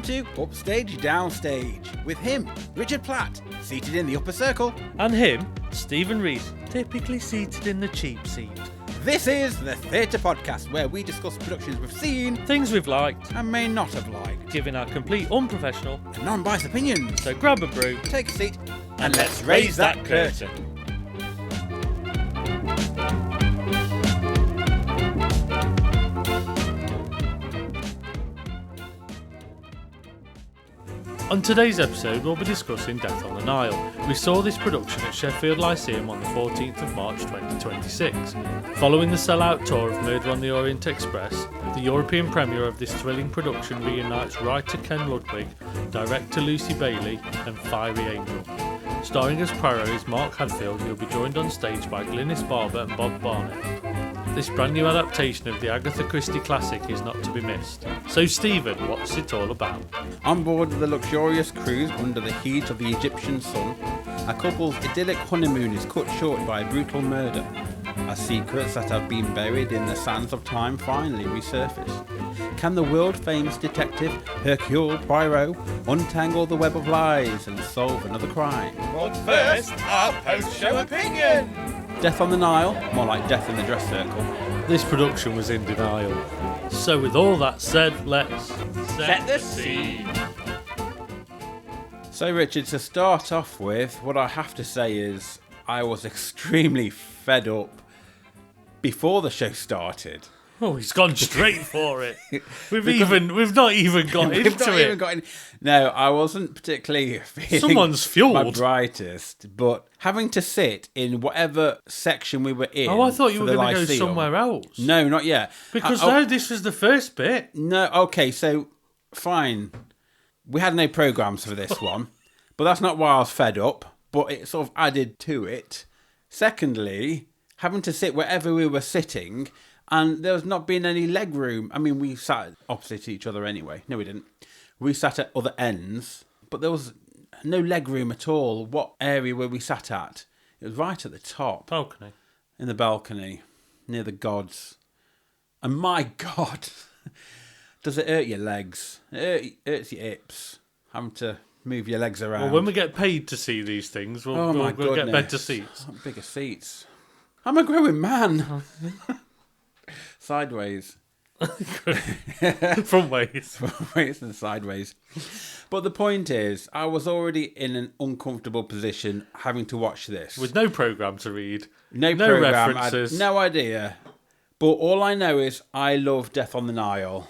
to Upstage Downstage with him, Richard Platt, seated in the upper circle. And him, Stephen Rees, typically seated in the cheap seat. This is the Theatre Podcast, where we discuss productions we've seen, Things we've liked, and may not have liked, giving our complete unprofessional and non-biased opinions. So grab a brew, Take a seat, and let's raise that curtain. On today's episode, we'll be discussing Death on the Nile. We saw this production at Sheffield Lyceum on the 14th of March 2026. Following the sellout tour of Murder on the Orient Express, the European premiere of this thrilling production reunites writer Ken Ludwig, director Lucy Bailey, and Fiery Angel. Starring as Poirot is Mark Hadfield, who will be joined on stage by Glynis Barber and Bob Barnett. This brand new adaptation of the Agatha Christie classic is not to be missed. So Stephen, what's it all about? On board the luxurious cruise under the heat of the Egyptian sun, a couple's idyllic honeymoon is cut short by a brutal murder, as secrets that have been buried in the sands of time finally resurface. Can the world-famous detective Hercule Poirot untangle the web of lies and solve another crime? But first, our post-show opinion! Death on the Nile, more like Death in the Dress Circle. This production was in denial. So with all that said, let's set the scene. So Richard, to start off with, what I have to say is I was extremely fed up before the show started. Oh, he's gone straight for it. We've not even got into it. No, I wasn't particularly feeling Someone's fueled. my brightest, but having to sit in whatever section we were in. Oh, I thought you for were the going to go Lyceum. somewhere else. No, not yet. Because no, this was the first bit. No, okay, so fine. We had no programmes for this one, but that's not why I was fed up, but it sort of added to it. Secondly, having to sit wherever we were sitting, and there's not been any leg room. I mean, we sat opposite each other anyway. No, we didn't. We sat at other ends, but there was no leg room at all. What area were we sat at? It was right at the top. Balcony. In the balcony, near the gods. And my God, does it hurt your legs? It hurts your hips, having to move your legs around. Well, when we get paid to see these things, we'll get better seats. Bigger seats. I'm a growing man. Sideways. Front ways. Front ways and sideways. But the point is, I was already in an uncomfortable position having to watch this. With no programme to read. No programme. References. I had no idea. But all I know is I love Death on the Nile.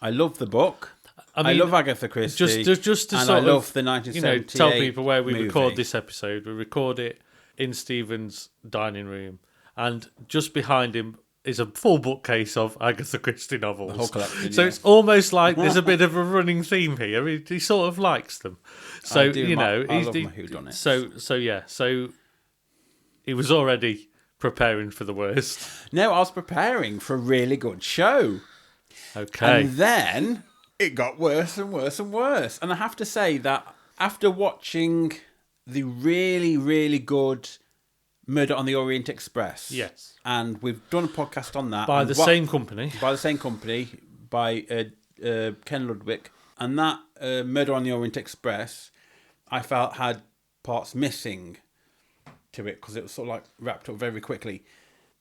I love the book. I love Agatha Christie. Just to and sort I love the 1978 tell people where we movie. record this episode. We record it in Stephen's dining room. And just behind him is a full bookcase of Agatha Christie novels. The whole collection, so yeah. it's almost like there's a bit of a running theme here. He sort of likes them. So, I love my So whodunits. So he was already preparing for the worst. No, I was preparing for a really good show. Okay. And then it got worse and worse and worse. And I have to say that after watching the really, really good Murder on the Orient Express. Yes. And we've done a podcast on that. By the same company. By the same company, by Ken Ludwig. And that Murder on the Orient Express, I felt had parts missing to it because it was sort of like wrapped up very quickly.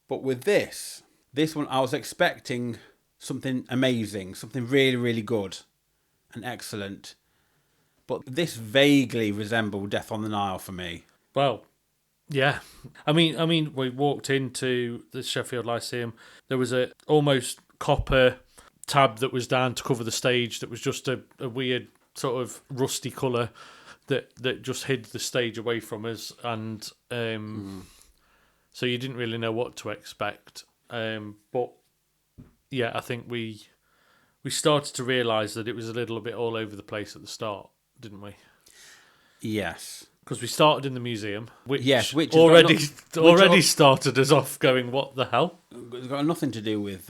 But with this one, I was expecting something amazing, something really, really good and excellent. But this vaguely resembled Death on the Nile for me. Well, yeah. I mean, we walked into the Sheffield Lyceum. There was a almost copper tab that was down to cover the stage that was just a weird sort of rusty colour that just hid the stage away from us. And so you didn't really know what to expect. But yeah, I think we started to realise that it was a little bit all over the place at the start, didn't we? Yes. Because we started in the museum, which already started us off going, what the hell? It's got nothing to do with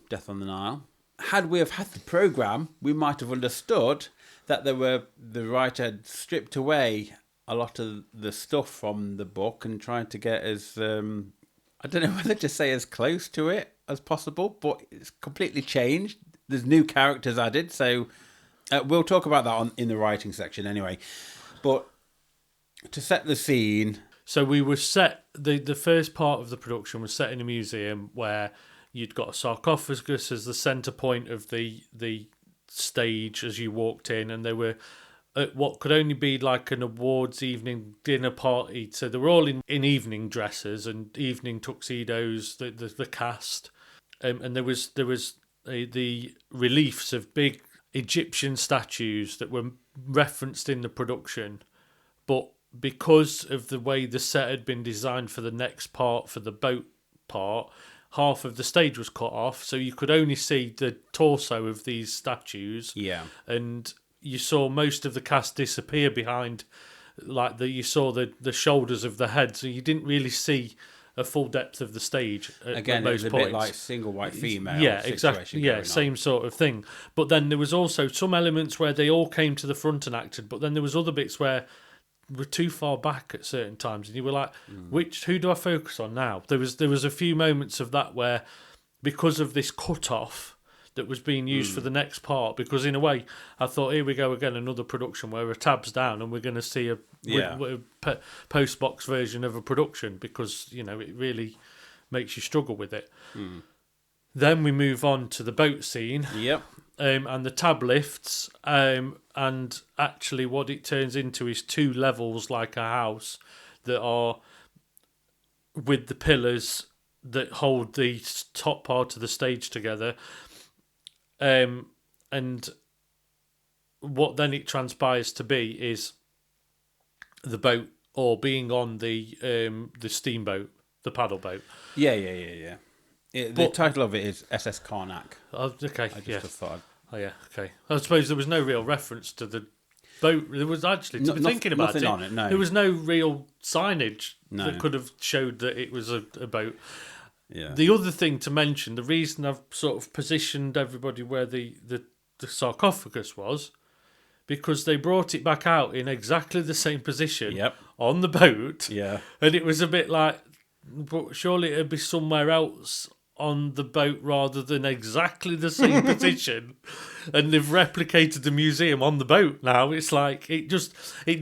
Death on the Nile. Had we have had the programme, we might have understood that the writer had stripped away a lot of the stuff from the book and tried to get as, I don't know whether to say as close to it as possible, but it's completely changed. There's new characters added, so We'll talk about that in the writing section anyway. But to set the scene... So we were set... The first part of the production was set in a museum where you'd got a sarcophagus as the centre point of the stage as you walked in, and they were at what could only be like an awards evening dinner party. So they were all in evening dresses and evening tuxedos, the cast. And there was the reliefs of big Egyptian statues that were referenced in the production, but because of the way the set had been designed for the next part, for the boat part, half of the stage was cut off, so you could only see the torso of these statues. Yeah. And you saw most of the cast disappear behind, you saw the shoulders of the head, so you didn't really see a full depth of the stage Again, at most it was a points. bit like single white female. Yeah, exactly. Yeah, same sort of thing. But then there was also some elements where they all came to the front and acted, but then there was other bits where were too far back at certain times, and you were like, who do I focus on now? There was a few moments of that where, because of this cut off that was being used for the next part, because in a way I thought, here we go again, another production where a tab's down and we're going to see a post box version of a production, because it really makes you struggle with it. Then we move on to the boat scene. Yep. And the tab lifts, and actually what it turns into is 2 levels like a house that are with the pillars that hold the top part of the stage together. And what then it transpires to be is the boat, or being on the steamboat, the paddle boat. Yeah. The title of it is SS Karnak. Oh, okay, I just thought. Oh yeah, okay. I suppose there was no real reference to the boat. There was actually, thinking about nothing it, on it, no. There was no real signage No. that could have showed that it was a boat. Yeah. The other thing to mention, the reason I've sort of positioned everybody where the sarcophagus was, because they brought it back out in exactly the same position on the boat. Yeah. And it was a bit like, but surely it'd be somewhere else on the boat rather than exactly the same position, and they've replicated the museum on the boat now. It's like it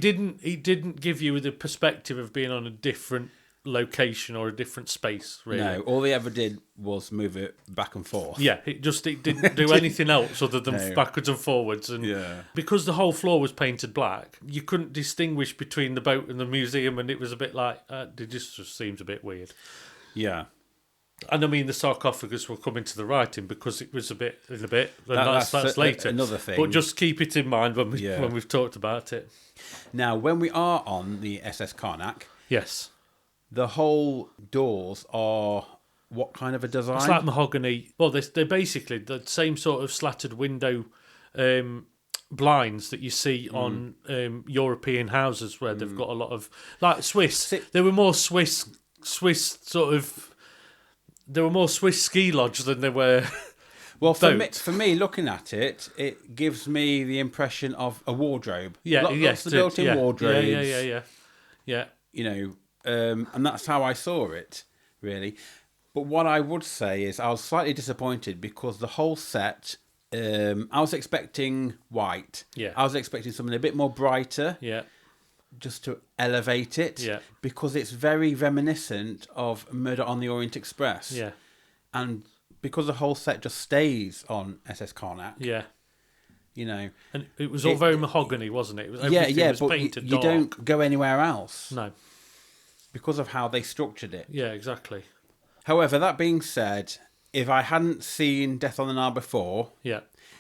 didn't give you the perspective of being on a different location or a different space, really. No, all they ever did was move it back and forth. Yeah, it didn't do anything else other than backwards and forwards. And because the whole floor was painted black, you couldn't distinguish between the boat and the museum, and it was a bit like, it just seems a bit weird. Yeah. And I mean, the sarcophagus will come into the writing because it was a bit, and that's later. Another thing. But just keep it in mind when we've talked about it. Now, when we are on the SS Karnak, yes, the whole doors are what kind of a design? It's like mahogany. Well, they're basically the same sort of slatted window blinds that you see on European houses where they've got a lot of, like Swiss. They were more Swiss sort of. They were more Swiss ski lodge than they were. Well, for me, looking at it, it gives me the impression of a wardrobe. Lots of built-in wardrobes. Yeah. And that's how I saw it, really. But what I would say is I was slightly disappointed because the whole set, I was expecting white. Yeah. I was expecting something a bit more brighter. Yeah. Just to elevate it. Yeah. Because it's very reminiscent of Murder on the Orient Express. Yeah. And because the whole set just stays on SS Karnak. Yeah. And it was all very mahogany, wasn't it? Everything was but painted you dark. don't go anywhere else. No. Because of how they structured it. Yeah, exactly. However, that being said, if I hadn't seen Death on the Nile before,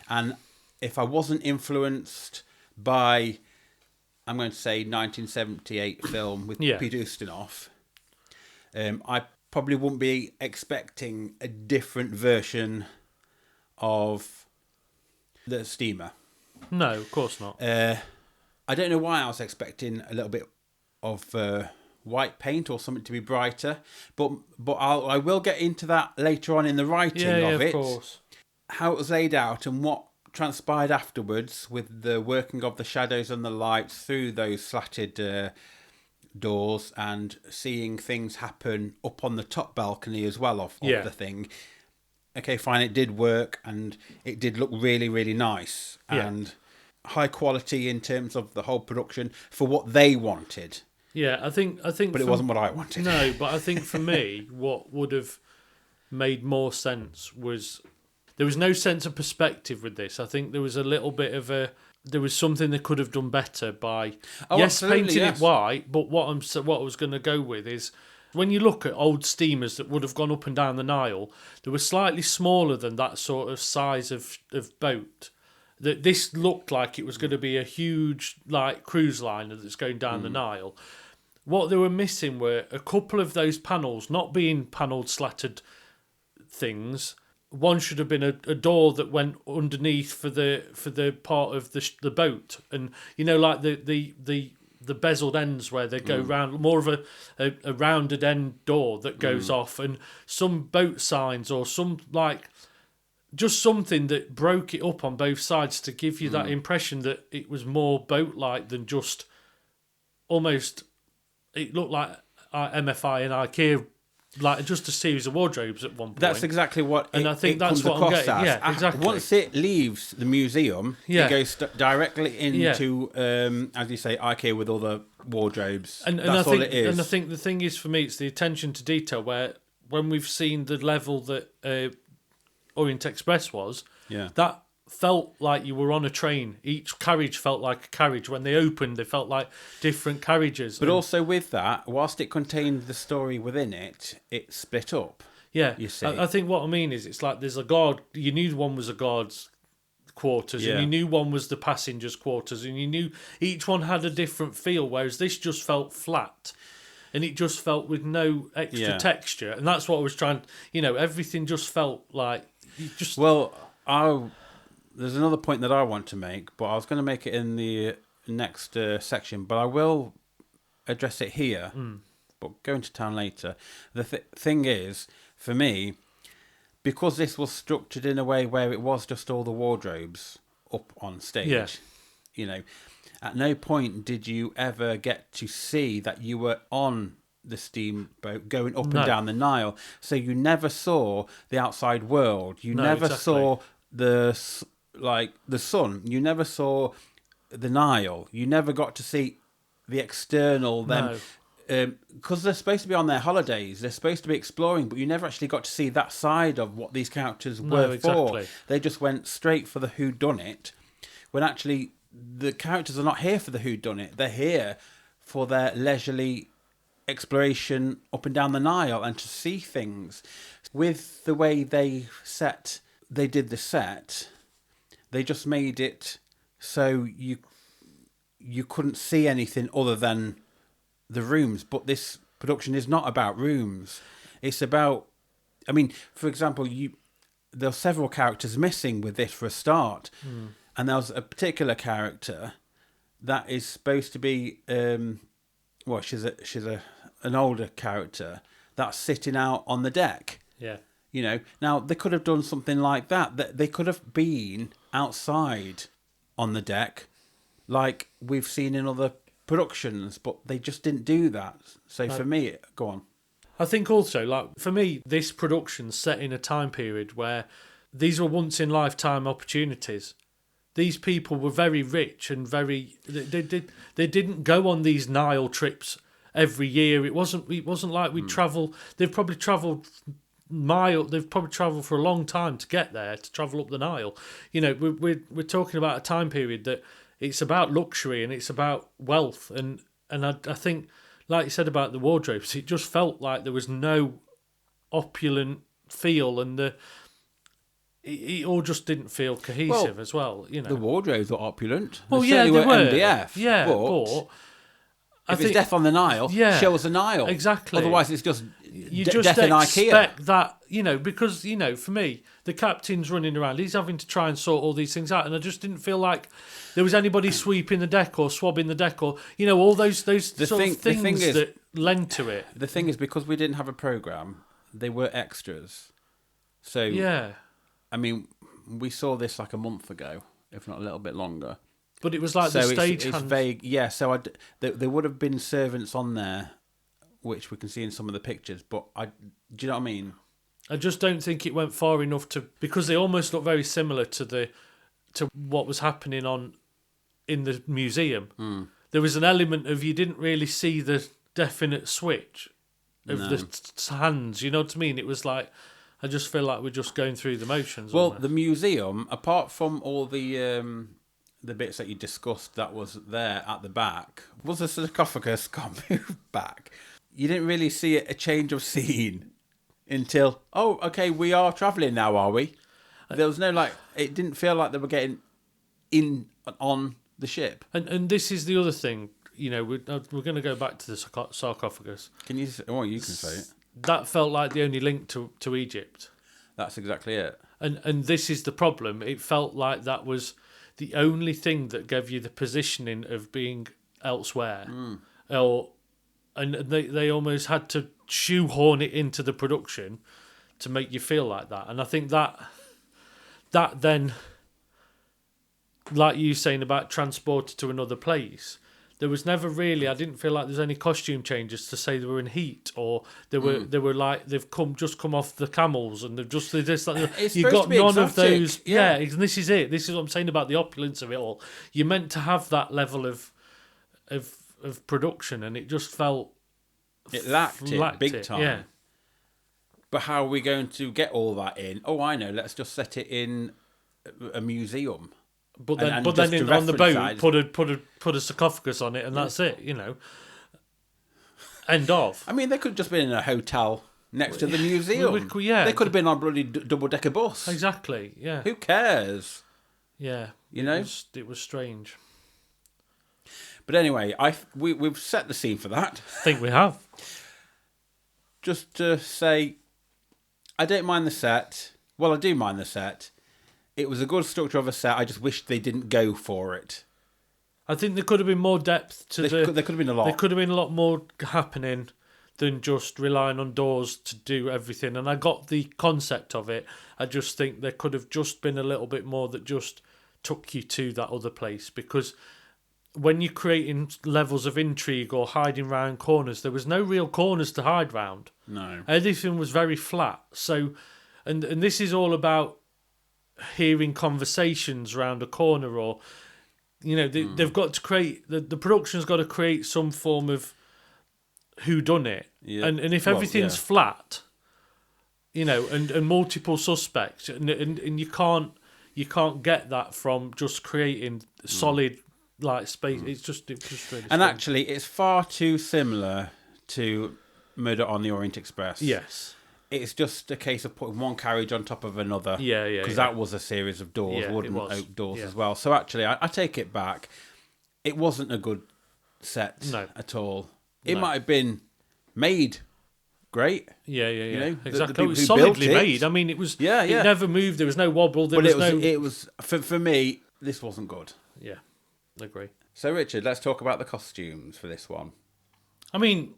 and if I wasn't influenced by, I'm going to say, 1978 film with Peter Ustinov, I probably wouldn't be expecting a different version of the steamer. No, of course not. I don't know why I was expecting a little bit of white paint or something to be brighter, but I will get into that later on in the writing of it. Of course. How it was laid out and what transpired afterwards with the working of the shadows and the lights through those slatted doors and seeing things happen up on the top balcony as well of the thing. Okay, fine, it did work and it did look really, really nice. And high quality in terms of the whole production for what they wanted. Yeah, I think. But it wasn't what I wanted. No, but I think for me, what would have made more sense was there was no sense of perspective with this. I think there was a little bit of there was something they could have done better by painting it white. But what I was going to go with is when you look at old steamers that would have gone up and down the Nile, they were slightly smaller than that sort of size of boat. That this looked like it was going to be a huge like cruise liner that's going down the Nile. What they were missing were a couple of those panels, not being panelled slatted things. One should have been a door that went underneath for the part of the boat, and like the bezeled ends where they go round, more of a rounded end door that goes off, and some boat signs or some like just something that broke it up on both sides to give you that impression that it was more boat-like than just almost. It looked like MFI and IKEA, like just a series of wardrobes at one point. That's exactly what and I think that's what I'm getting. As. Yeah, exactly. Once it leaves the museum, it goes directly into, as you say, IKEA with all the wardrobes. And that's all it is. And I think the thing is, for me, it's the attention to detail where when we've seen the level that Orient Express was, that felt like you were on a train. Each carriage felt like a carriage. When they opened, they felt like different carriages. But also with that, whilst it contained the story within it, it split up. Yeah, you see. I think what I mean is it's like there's a guard. You knew one was a guard's quarters, and you knew one was the passengers' quarters, and you knew each one had a different feel, whereas this just felt flat. And it just felt with no extra texture. And that's what I was trying... everything just felt like... Well, there's another point that I want to make, but I was going to make it in the next section, but I will address it here, but go into town later. The thing is, for me, because this was structured in a way where it was just all the wardrobes up on stage, at no point did you ever get to see that you were on the steamboat going up and down the Nile. So you never saw the outside world. You never saw the sun. You never saw the Nile. You never got to see the external. Because they're supposed to be on their holidays. They're supposed to be exploring, but you never actually got to see that side of what these characters were for. They just went straight for the whodunit, when actually the characters are not here for the whodunit. They're here for their leisurely exploration up and down the Nile and to see things. With the way they did the set, they just made it so you couldn't see anything other than the rooms. But this production is not about rooms. It's about, for example, there are several characters missing with this for a start. And there was a particular character that is supposed to be, she's an older character that's sitting out on the deck. Yeah. Now they could have done something like that. They could have been outside on the deck, like we've seen in other productions, but they just didn't do that. So for me, go on. I think also, like for me, this production's set in a time period where these were once in lifetime opportunities. These people were very rich and very. They didn't go on these Nile trips every year. It wasn't like we travel. They've probably travelled They've probably travelled for a long time to get there, to travel up the Nile. We're talking about a time period that it's about luxury and it's about wealth, and I think, like you said about the wardrobes, it just felt like there was no opulent feel, and it all just didn't feel cohesive as well. The wardrobes were opulent. Well, they were MDF. Yeah, but if it's Death on the Nile, show us the Nile. Exactly. Otherwise, it's just you just Death in IKEA. Expect that, because for me, the captain's running around. He's having to try and sort all these things out, and I just didn't feel like there was anybody sweeping the deck or swabbing the deck or all those things that lent to it. The thing is, because we didn't have a programme, they were extras. So we saw this like a month ago, if not a little bit longer. But it was like the stage it's vague. Yeah, so there would have been servants on there, which we can see in some of the pictures. But do you know what I mean? I just don't think it went far enough because they almost look very similar to what was happening on in the museum. There was an element of you didn't really see the definite switch of the hands. You know what I mean? It was like, I just feel like we're just going through the motions. Well, almost. the museum, apart from all the bits that you discussed that was there at the back, was the sarcophagus got moved back. You didn't really see a change of scene until, oh, okay, we are travelling now, are we? There was no, like, it didn't feel like they were getting in on the ship. And this is the other thing, you know, we're going to go back to the sarcophagus. Can you? Oh, you can say it. That felt like the only link to Egypt. That's exactly it. And this is the problem. It felt like that was the only thing that gave you the positioning of being elsewhere. And they almost had to shoehorn it into the production to make you feel like that. And I think that then, like you saying about transported to another place, there was never really, I didn't feel like there's any costume changes to say they were in heat, or they were like they've just come off the camels and they've just this like, you got none of those. Yeah, and this is it. This is what I'm saying about the opulence of it all. You're meant to have that level of production, and it just felt it lacked it big time. Yeah. But how are we going to get all that in? Oh, I know. Let's just set it in a museum. But then, and on the boat, side. put a sarcophagus on it, and that's it. You know. End of. I mean, they could have just been in a hotel next to the museum. Yeah. They could have been on a bloody double-decker bus. Exactly. Yeah. Who cares? Yeah. You know, it was strange. But anyway, we've set the scene for that. I think we have. Just to say, I don't mind the set. Well, I do mind the set. It was a good structure of a set. I just wish they didn't go for it. I think there could have been more depth to There could have been a lot. There could have been a lot more happening than just relying on doors to do everything. And I got the concept of it. I just think there could have just been a little bit more that just took you to that other place. Because when you're creating levels of intrigue or hiding round corners, there was no real corners to hide round. No. Everything was very flat. So, and this is all about hearing conversations round a corner, or you know, they've got to create the production's got to create some form of whodunit. Yeah. And if everything's flat, you know, and multiple suspects, and you can't get that from just creating solid like space. It's just really and strange. actually, it's far too similar to Murder on the Orient Express. Yes. It's just a case of putting one carriage on top of another. Yeah. Because that was a series of doors, wooden oak doors as well. So actually, I take it back. It wasn't a good set at all. It might have been made great. Yeah. You know, exactly. It was solidly made. I mean, it was. Yeah. It never moved. There was no wobble. It was for me. This wasn't good. Yeah, I agree. So Richard, let's talk about the costumes for this one. I mean,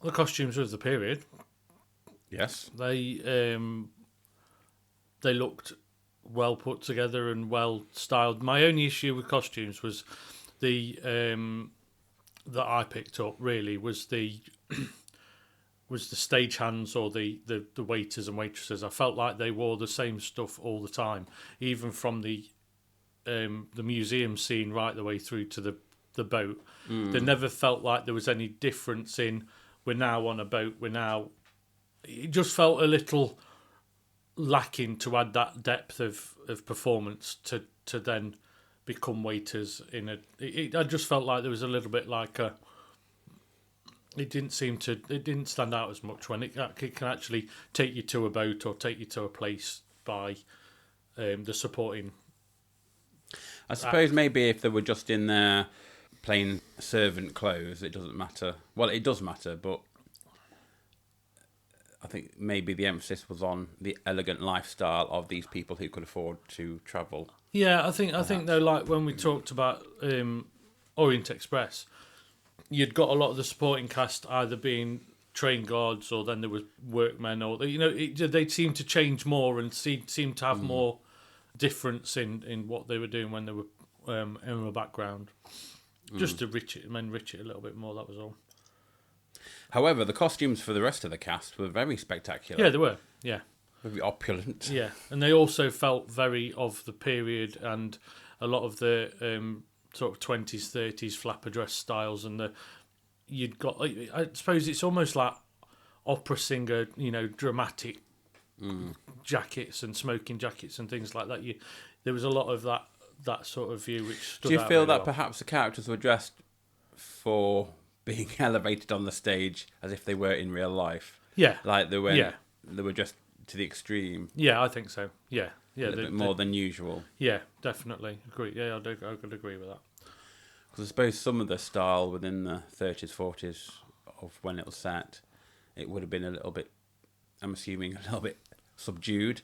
the costumes of the period. Yes. They looked well put together and well styled. My only issue with costumes was the that I picked up really was the stagehands or the waiters and waitresses. I felt like they wore the same stuff all the time, even from the museum scene right the way through to the boat. They never felt like there was any difference in we're now on a boat, it just felt a little lacking to add that depth of performance to then become waiters I just felt like there was a little bit like it didn't stand out as much when it can actually take you to a boat or take you to a place by the supporting. I suppose maybe if they were just in their plain servant clothes, it doesn't matter. Well, it does matter, but I think maybe the emphasis was on the elegant lifestyle of these people who could afford to travel. Yeah, I think though, like when we talked about Orient Express, you'd got a lot of the supporting cast either being train guards or then there was workmen, or they seemed to change more and seemed to have more difference in what they were doing when they were in the background. Just to enrich it a little bit more, that was all. However, the costumes for the rest of the cast were very spectacular. Yeah, they were. Yeah. Very opulent. Yeah, and they also felt very of the period, and a lot of the sort of 20s, 30s flapper dress styles, and you'd got. I suppose it's almost like opera singer, dramatic jackets and smoking jackets and things like that. There was a lot of that sort of view which stood out. Do you feel really that well. perhaps the characters were dressed for being elevated on the stage as if they were in real life? Yeah. Like they were just to the extreme. Yeah, I think so. Yeah. Yeah. A little bit more than usual. Yeah, definitely. Agree. Yeah, I could agree with that. Because I suppose some of the style within the 30s, 40s of when it was set, it would have been a little bit, I'm assuming, a little bit subdued.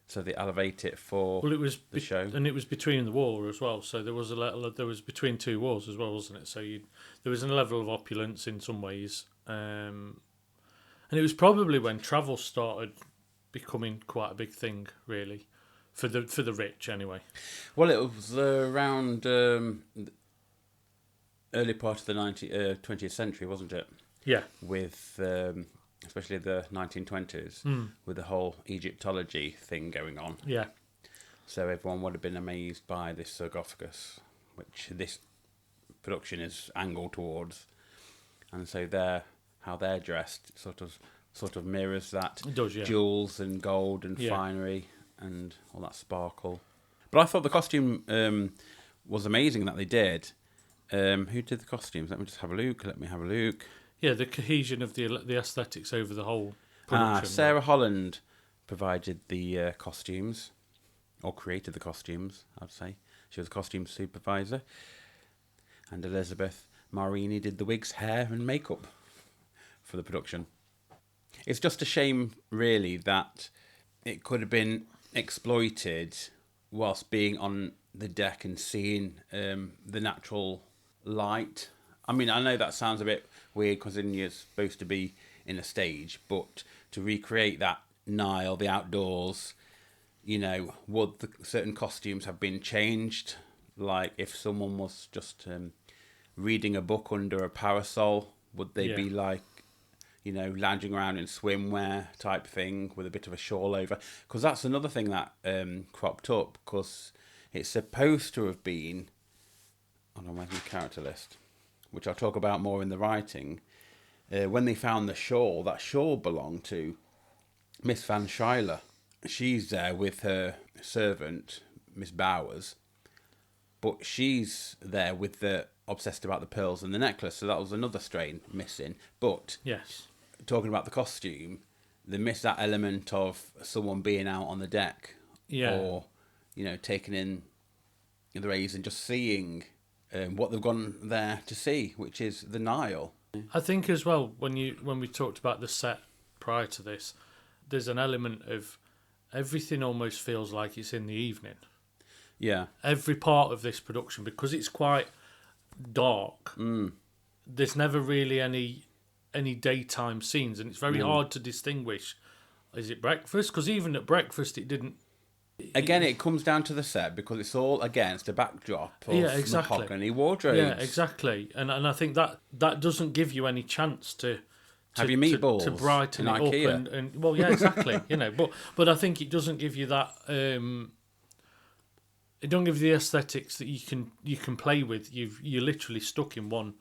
So they elevate it for the show. And it was between the war as well. So there was there was between two wars as well, wasn't it? So there was a level of opulence in some ways. And it was probably when travel started becoming quite a big thing, really, for the rich anyway. Well, it was around early part of the 20th century, wasn't it? Yeah. With especially the 1920s, with the whole Egyptology thing going on. Yeah. So everyone would have been amazed by this sarcophagus, which this production is angled towards, and so how they're dressed sort of mirrors that. It does, yeah. Jewels and gold and finery and all that sparkle. But I thought the costume was amazing that they did. Who did the costumes? Let me have a look. Yeah, the cohesion of the aesthetics over the whole production. Sarah Holland provided the costumes, or created the costumes, I'd say. She was a costume supervisor. And Elizabeth Marini did the wigs, hair and makeup for the production. It's just a shame, really, that it could have been exploited whilst being on the deck and seeing the natural light. I mean, I know that sounds a bit weird because you're supposed to be in a stage, but to recreate that Nile, the outdoors, would certain costumes have been changed? Like if someone was just reading a book under a parasol, would they be like, lounging around in swimwear type thing with a bit of a shawl over? Because that's another thing that cropped up, because it's supposed to have been, hold on, where's my character list, which I'll talk about more in the writing. When they found the shawl, that shawl belonged to Miss Van Schuyler. She's there with her servant, Miss Bowers, but she's there with the obsessed about the pearls and the necklace, so that was another strain missing. But yes, talking about the costume, they missed that element of someone being out on the deck, or taking in the rays and just seeing what they've gone there to see, which is the Nile. I think as well, when we talked about the set prior to this, there's an element of everything almost feels like it's in the evening. Yeah. Every part of this production, because it's quite dark, there's never really any daytime scenes, and it's very hard to distinguish. Is it breakfast? Because even at breakfast, it didn't. Again, it comes down to the set, because it's all against a backdrop of mahogany wardrobes. Yeah, exactly. And I think that doesn't give you any chance to have you meatballs to brighten in it IKEA? up and well, yeah, exactly. But I think it doesn't give you that. It don't give you the aesthetics that you can play with. You're literally stuck in one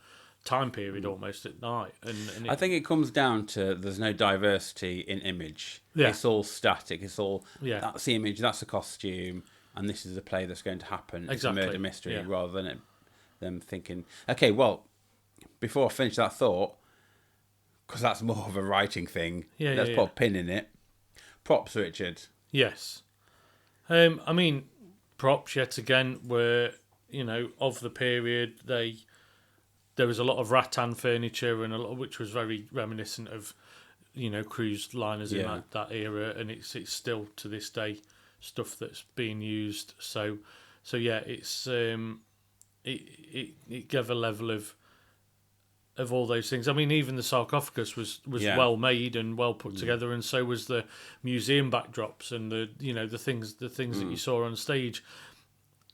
time period almost at night. And I think it comes down to there's no diversity in image. Yeah. It's all static. It's all that's the image, that's the costume, and this is the play that's going to happen. Exactly. It's a murder mystery, rather than them thinking, okay, well, before I finish that thought, because that's more of a writing thing, let's put a pin in it. Props, Richard. Yes. I mean, props yet again were, of the period. There was a lot of rattan furniture and which was very reminiscent of, cruise liners in that era, and it's still to this day stuff that's being used. So yeah, it's it gave a level of all those things. I mean, even the sarcophagus was well made and well put together, and so was the museum backdrops and the things that you saw on stage.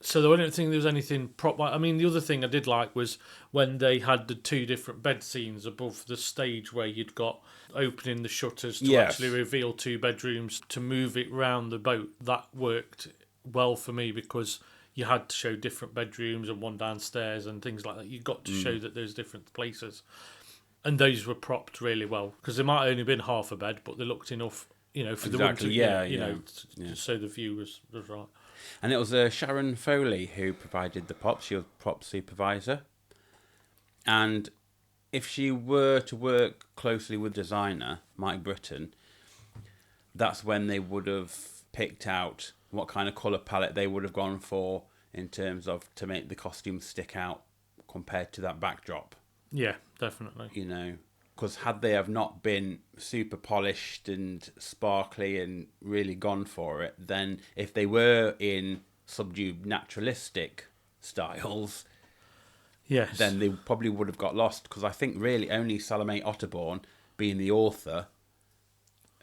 So I don't think there was anything prop. I mean, the other thing I did like was when they had the two different bed scenes above the stage, where you'd got opening the shutters to actually reveal two bedrooms to move it round the boat. That worked well for me, because you had to show different bedrooms and one downstairs and things like that. You got to show that there's different places. And those were propped really well, because there might only been half a bed, but they looked enough, for the one to, so the view was right. And it was Sharon Foley who provided the props. She was prop supervisor. And if she were to work closely with designer Mike Britton, that's when they would have picked out what kind of colour palette they would have gone for in terms of to make the costumes stick out compared to that backdrop. Yeah, definitely. Because had they have not been super polished and sparkly and really gone for it, then if they were in subdued naturalistic styles, yes, then they probably would have got lost. Because I think really only Salome Otterborn, being the author,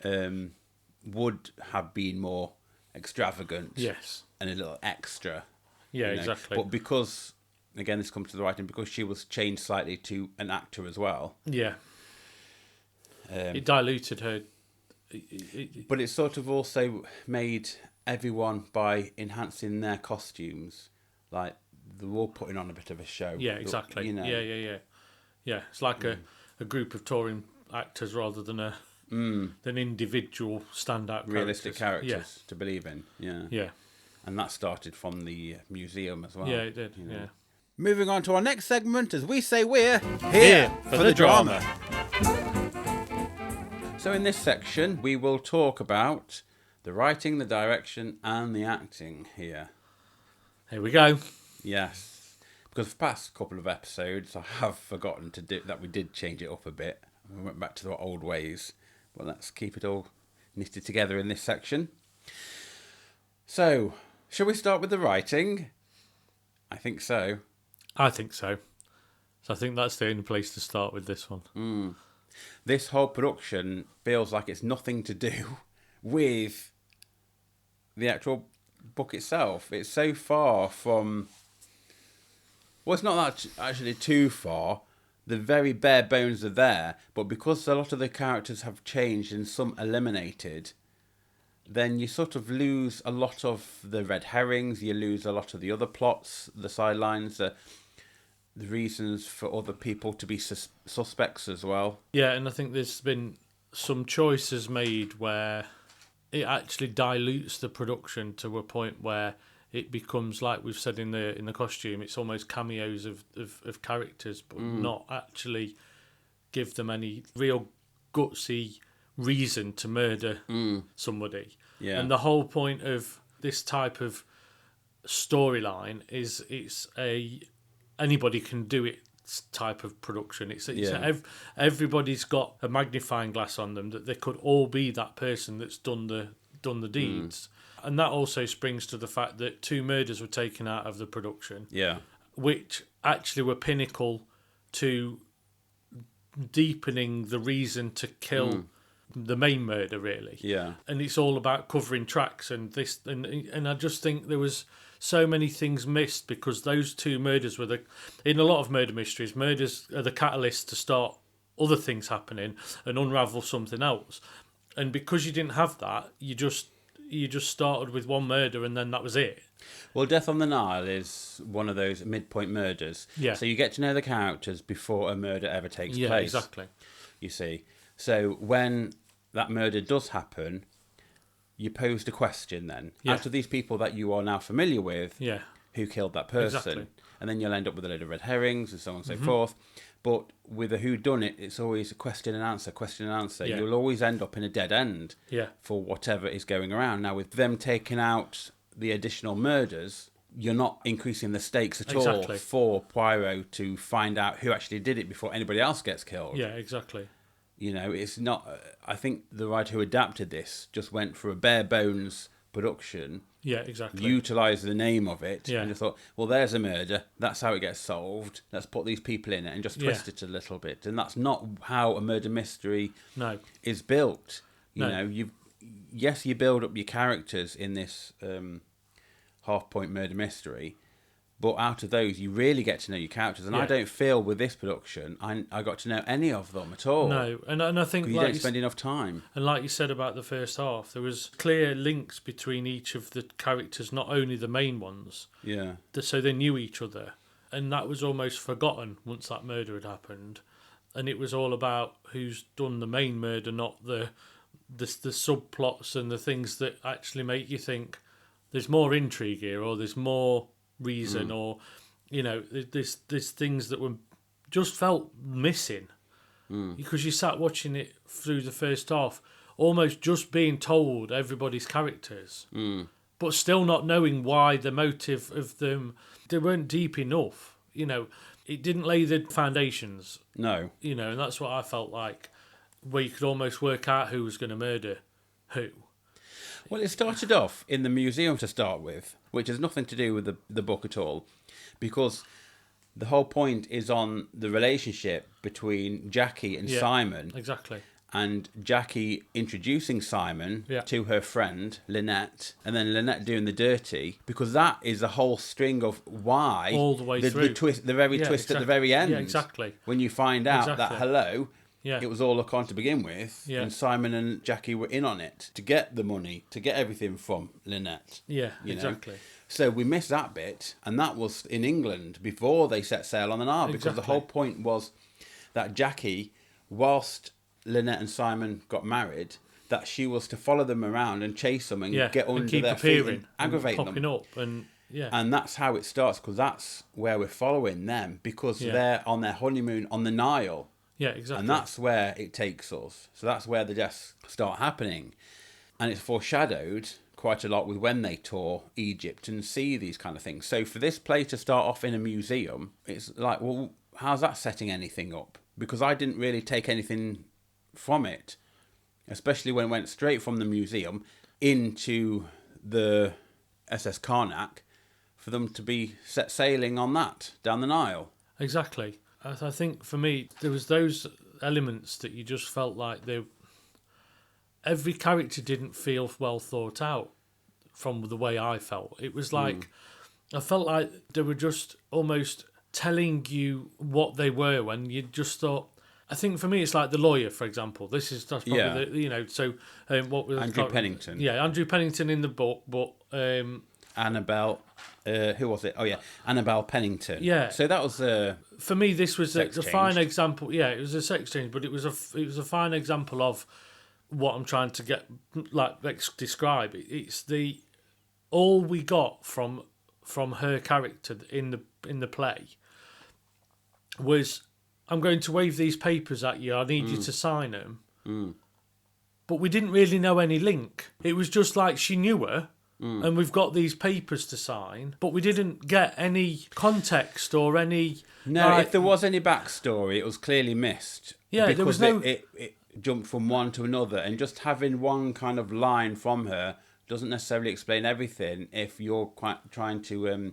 would have been more extravagant. Yes. And a little extra. Yeah, exactly. But because, again, this comes to the writing, because she was changed slightly to an actor as well. Yeah. It diluted her. But it sort of also made everyone, by enhancing their costumes, like they're all putting on a bit of a show. Yeah, exactly. Yeah. It's like a group of touring actors rather than than individual standout realistic characters yeah. to believe in. Yeah. Yeah. And that started from the museum as well. Yeah, it did. Yeah. Moving on to our next segment, as we say, we're here for the drama. So in this section, we will talk about the writing, the direction, and the acting here. Here we go. Yes. Because the past couple of episodes, I have forgotten to do that. We did change it up a bit. We went back to the old ways. But let's keep it all knitted together in this section. So, shall we start with the writing? I think so. I think so. So I think that's the only place to start with this one. This whole production feels like it's nothing to do with the actual book itself. It's so far from... Well, it's not that actually too far. The very bare bones are there, but because a lot of the characters have changed and some eliminated, then you sort of lose a lot of the red herrings, you lose a lot of the other plots, the sidelines, the reasons for other people to be suspects as well. Yeah, and I think there's been some choices made where it actually dilutes the production to a point where it becomes, like we've said in the costume, it's almost cameos of characters, but not actually give them any real gutsy reason to murder somebody. Yeah. And the whole point of this type of storyline is it's a anybody can do it type of production. Everybody's got a magnifying glass on them that they could all be that person that's done the deeds. And that also springs to the fact that 2 murders were taken out of the production. Yeah. Which actually were pinnacle to deepening the reason to kill the main murder, really. Yeah. And it's all about covering tracks and this, and I just think there was so many things missed because those 2 murders were in a lot of murder mysteries, murders are the catalyst to start other things happening and unravel something else. And because you didn't have that, you just started with one murder and then that was it. Well, Death on the Nile is one of those midpoint murders. Yeah. So you get to know the characters before a murder ever takes place. Yeah, exactly. You see. So when that murder does happen, you posed a question then. Yeah. Out of these people that you are now familiar with, Yeah. who killed that person? Exactly. And then you'll end up with a load of red herrings and so on and so forth. But with a whodunit, it's always a question and answer, question and answer. Yeah. You'll always end up in a dead end for whatever is going around. Now, with them taking out the additional murders, you're not increasing the stakes at all for Poirot to find out who actually did it before anybody else gets killed. Yeah, exactly. It's not... I think the writer who adapted this just went for a bare bones production. Yeah, exactly. Utilised the name of it Yeah. and just thought, well, there's a murder. That's how it gets solved. Let's put these people in it and just twist it a little bit. And that's not how a murder mystery is built. You build up your characters in this half-point murder mystery, But out of those, you really get to know your characters. And I don't feel with this production, I got to know any of them at all. No, and I think you don't spend enough time. And like you said about the first half, there was clear links between each of the characters, not only the main ones. Yeah. So they knew each other. And that was almost forgotten once that murder had happened. And it was all about who's done the main murder, not the subplots and the things that actually make you think there's more intrigue here, or there's more reason, or there's things that were just felt missing because you sat watching it through the first half, almost just being told everybody's characters, but still not knowing why the motive of them. They weren't deep enough. It didn't lay the foundations. No. And that's what I felt like, where you could almost work out who was going to murder who. Well, it started off in the museum to start with, which has nothing to do with the book at all, because the whole point is on the relationship between Jackie and Simon. Exactly. And Jackie introducing Simon to her friend, Lynette, and then Lynette doing the dirty, because that is the whole string of why... All the way through. The twist, the very twist at the very end. Yeah, exactly. When you find out that, hello... Yeah. It was all a con to begin with, and Simon and Jackie were in on it to get the money, to get everything from Lynette. Yeah, exactly. So we missed that bit, and that was in England before they set sail on the Nile, because the whole point was that Jackie, whilst Lynette and Simon got married, that she was to follow them around and chase them and get under their feet and aggravate them. Popping up and that's how it starts, because that's where we're following them, because they're on their honeymoon on the Nile. Yeah, exactly. And that's where it takes us. So that's where the deaths start happening. And it's foreshadowed quite a lot with when they tour Egypt and see these kind of things. So for this play to start off in a museum, it's like, well, how's that setting anything up? Because I didn't really take anything from it, especially when it went straight from the museum into the SS Karnak, for them to be set sailing on that down the Nile. Exactly. I think for me, there was those elements that you just felt like every character didn't feel well thought out from the way I felt. It was like, I felt like they were just almost telling you what they were when you just thought, I think for me, it's like The Lawyer, for example. That's probably what was Andrew Pennington. Yeah, Andrew Pennington in the book, but... Annabelle, who was it? Oh, yeah, Annabelle Pennington. Yeah. So that was for me, this was a fine example. Yeah, it was a sex change, but it was a fine example of what I'm trying to describe. It's all we got from her character in the play was, I'm going to wave these papers at you. I need you to sign them. But we didn't really know any link. It was just like she knew her. And we've got these papers to sign, but we didn't get any context or any... No, if there was any backstory, it was clearly missed. Yeah, because there was no... It jumped from one to another, and just having one kind of line from her doesn't necessarily explain everything if you're quite trying to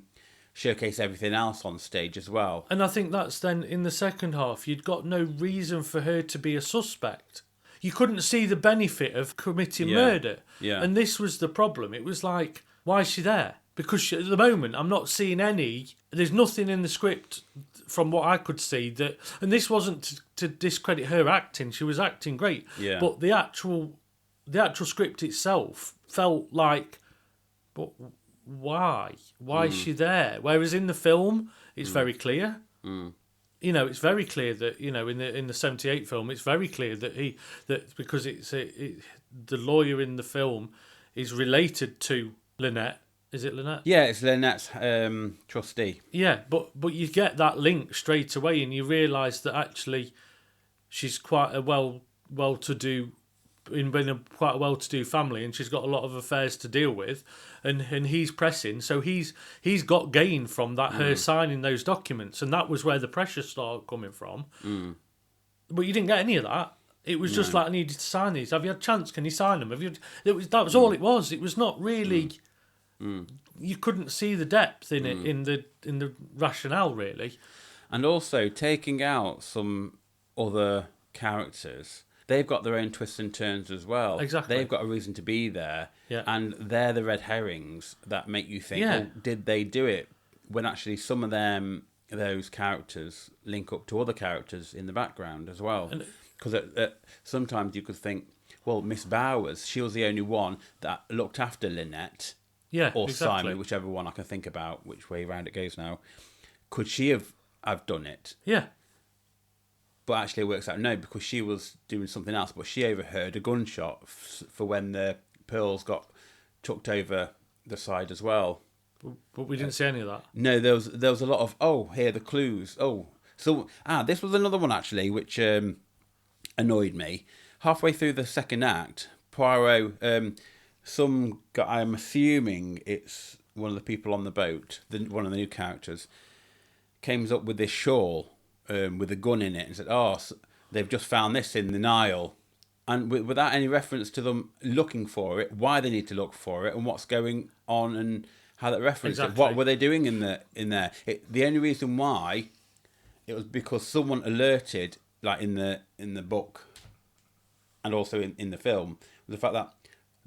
showcase everything else on stage as well. And I think that's then, in the second half, you'd got no reason for her to be a suspect. You couldn't see the benefit of committing murder. Yeah. And this was the problem. It was like, why is she there? Because at the moment, I'm not seeing there's nothing in the script from what I could see that, and this wasn't to discredit her acting. She was acting great. Yeah. But the actual script itself felt like, but why? Why is she there? Whereas in the film, it's very clear. It's very clear that in the 78 film, it's very clear that because the lawyer in the film is related to Lynette. Is it Lynette? Yeah, it's Lynette's trustee. Yeah, but you get that link straight away, and you realise that actually she's quite a well-to-do in quite a well-to-do family, and she's got a lot of affairs to deal with, and he's pressing, so he's got gain from that, her signing those documents, and that was where the pressure started coming from. But you didn't get any of that. It was just like, I needed to sign these. Have you had a chance? Can you sign them? That was all it was. It was not really. You couldn't see the depth in it, in the rationale, really. And also taking out some other characters. They've got their own twists and turns as well. Exactly. They've got a reason to be there. Yeah. And they're the red herrings that make you think, Yeah. well, did they do it when actually some of those characters link up to other characters in the background as well. Because sometimes you could think, well, Miss Bowers, she was the only one that looked after Lynette. Yeah, or exactly. Simon, whichever one I can think about, which way round it goes now. Could she have done it? Yeah. But actually it works out no, because she was doing something else, but she overheard a gunshot for when the pearls got tucked over the side as well. But we didn't see any of that. No, there was a lot of, here are the clues. This was another one actually, which annoyed me. Halfway through the second act, Poirot, some guy, I'm assuming it's one of the people on the boat, one of the new characters, came up with this shawl with a gun in it and said, they've just found this in the Nile. And without any reference to them looking for it, why they need to look for it and what's going on and how that reference it. What were they doing in there? The only reason why, it was because someone alerted, like in the book and also in the film, the fact that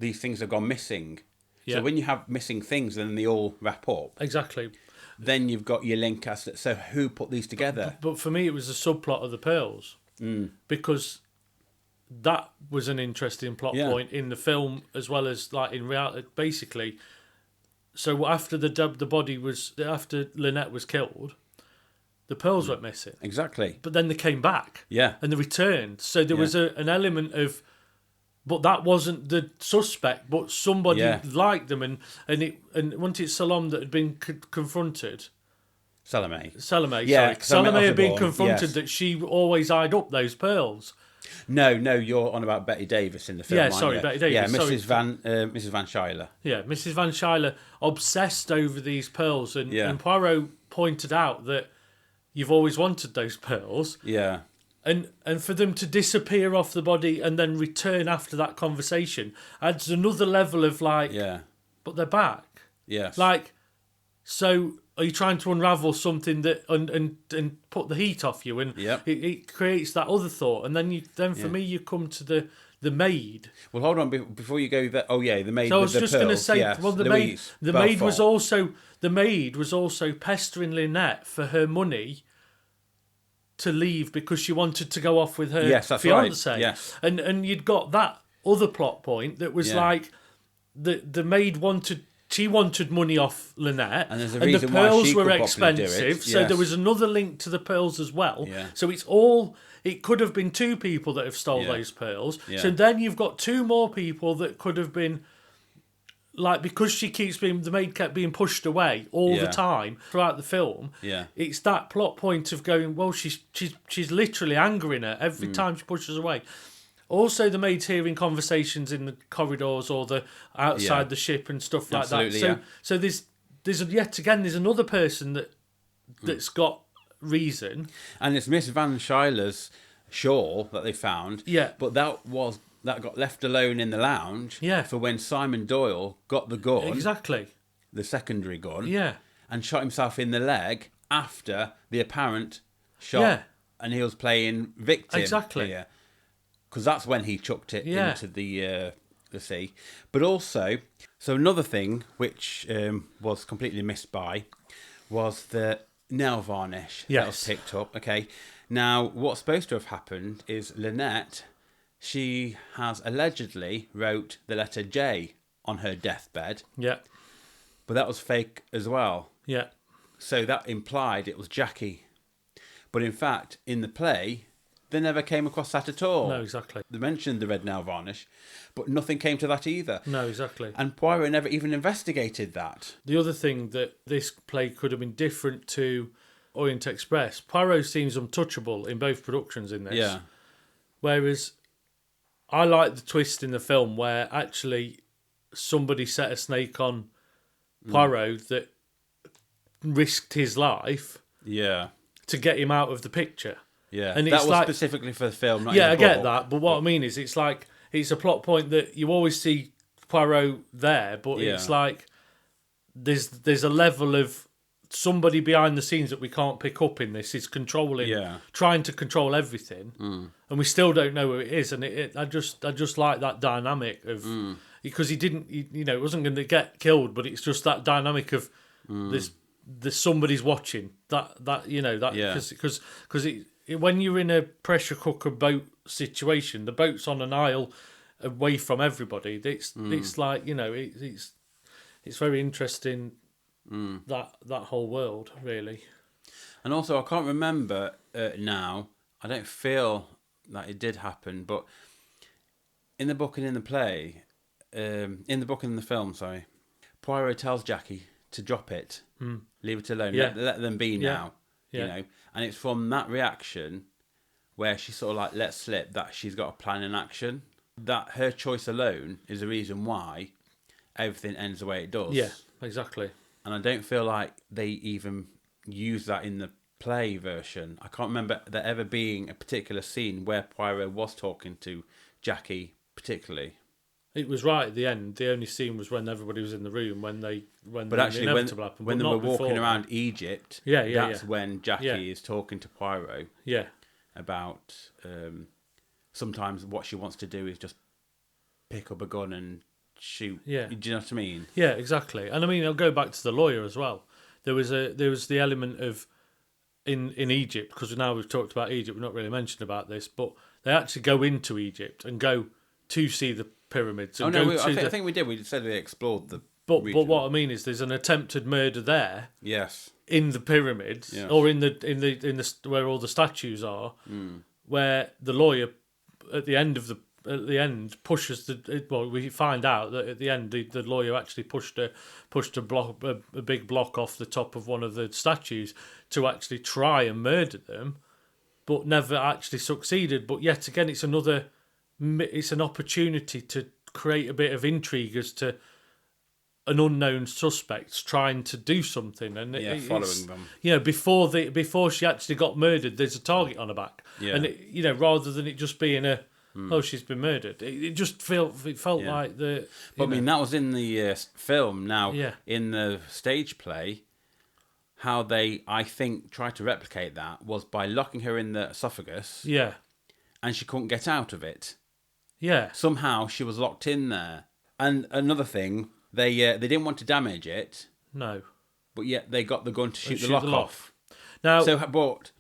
these things have gone missing. Yeah. So when you have missing things, then they all wrap up. Exactly. Then you've got your link as to, so who put these together? But for me, it was a subplot of the pearls. Because that was an interesting plot point in the film as well as like in reality. Basically, so after after Lynette was killed, the pearls went missing. Exactly. But then they came back. Yeah. And they returned. So there was an element of, but that wasn't the suspect, but somebody liked them, and wasn't it Salome that had been confronted? Salome, yeah, sorry. Salome had been confronted that she always eyed up those pearls. No, you're on about Betty Davis in the film. Yeah, sorry, Betty Davis. Yeah, Mrs. Van Schuyler. Yeah, Mrs. Van Schuyler obsessed over these pearls, and Poirot pointed out that you've always wanted those pearls. Yeah. And for them to disappear off the body and then return after that conversation adds another level of like, but they're back. Yes. Like, so are you trying to unravel something that and put the heat off you? And it creates that other thought. And then for me, you come to the maid. Well, hold on before you go there. Oh yeah, the maid. So I was just going to say, well, the maid was also pestering Lynette for her money to leave because she wanted to go off with her fiancé. Right. Yes. And you'd got that other plot point that was like the maid wanted money off Lynette, and the pearls were expensive, so there was another link to the pearls as well. Yeah. So it could have been two people that have stole those pearls. Yeah. So then you've got two more people that could have been, like, because the maid kept being pushed away all the time throughout the film. Yeah. It's that plot point of going, well, she's literally angering her every time she pushes away. Also, the maid's hearing conversations in the corridors or the outside the ship and stuff like that. So there's another person that's got reason. And it's Miss Van Schuyler's shawl that they found. Yeah. But that got left alone in the lounge for when Simon Doyle got the gun. Exactly. The secondary gun. Yeah. And shot himself in the leg after the apparent shot. Yeah. And he was playing victim. Exactly. Because that's when he chucked it into the sea. But also, so another thing which was completely missed by was the nail varnish that was picked up. Okay. Now, what's supposed to have happened is Lynette, she has allegedly wrote the letter J on her deathbed. Yeah. But that was fake as well. Yeah. So that implied it was Jackie. But in fact, in the play, they never came across that at all. No, exactly. They mentioned the red nail varnish, but nothing came to that either. No, exactly. And Poirot never even investigated that. The other thing that this play could have been different to Orient Express, Poirot seems untouchable in both productions in this. Yeah. Whereas I like the twist in the film where actually somebody set a snake on Poirot that risked his life to get him out of the picture. Yeah, and that was specifically for the film, not I get that, but what I mean is it's like, it's a plot point that you always see Poirot there, but it's like there's a level of somebody behind the scenes that we can't pick up in this is controlling, trying to control everything, and we still don't know who it is, and I just like that dynamic of, because he didn't, it wasn't going to get killed, but it's just that dynamic of somebody's watching. That you know that because when you're in a pressure cooker boat situation, the boat's on an isle away from everybody. It's like it's very interesting that whole world really. And also, I can't remember now. I don't feel that it did happen, but in the book and in the play, in the book and in the film, sorry, Poirot tells Jackie to drop it, leave it alone, let them be now, you know. And it's from that reaction where she sort of like lets slip that she's got a plan in action. That her choice alone is the reason why everything ends the way it does. Yeah, exactly. And I don't feel like they even use that in the play version. I can't remember there ever being a particular scene where Poirot was talking to Jackie particularly. It was right at the end. The only scene was when everybody was in the room when the inevitable happened. When they were walking around Egypt, that's when Jackie is talking to Poirot. Yeah. About sometimes what she wants to do is just pick up a gun and shoot. Yeah. Do you know what I mean? Yeah, exactly. And I mean, I'll go back to the lawyer as well. There was the element of in Egypt, because now we've talked about Egypt, we've not really mentioned about this, but they actually go into Egypt and go to see the pyramids. And I think we did. We said we explored the. But what I mean is, there's an attempted murder there. Yes. In the pyramids, or in the where all the statues are, where the lawyer at the end pushes we find out that at the end the lawyer actually pushed a big block off the top of one of the statues to actually try and murder them, but never actually succeeded. But yet again, it's an opportunity to create a bit of intrigue as to an unknown suspect trying to do something, and following them. Before she actually got murdered, there's a target on her back, and rather than it just being she's been murdered, it just felt like the. But I mean, that was in the film. Now, in the stage play, how they I think tried to replicate that was by locking her in the esophagus. Yeah, and she couldn't get out of it. Yeah, somehow she was locked in there. And another thing. They didn't want to damage it. No. But yet they got the gun to shoot the lock off. Now, but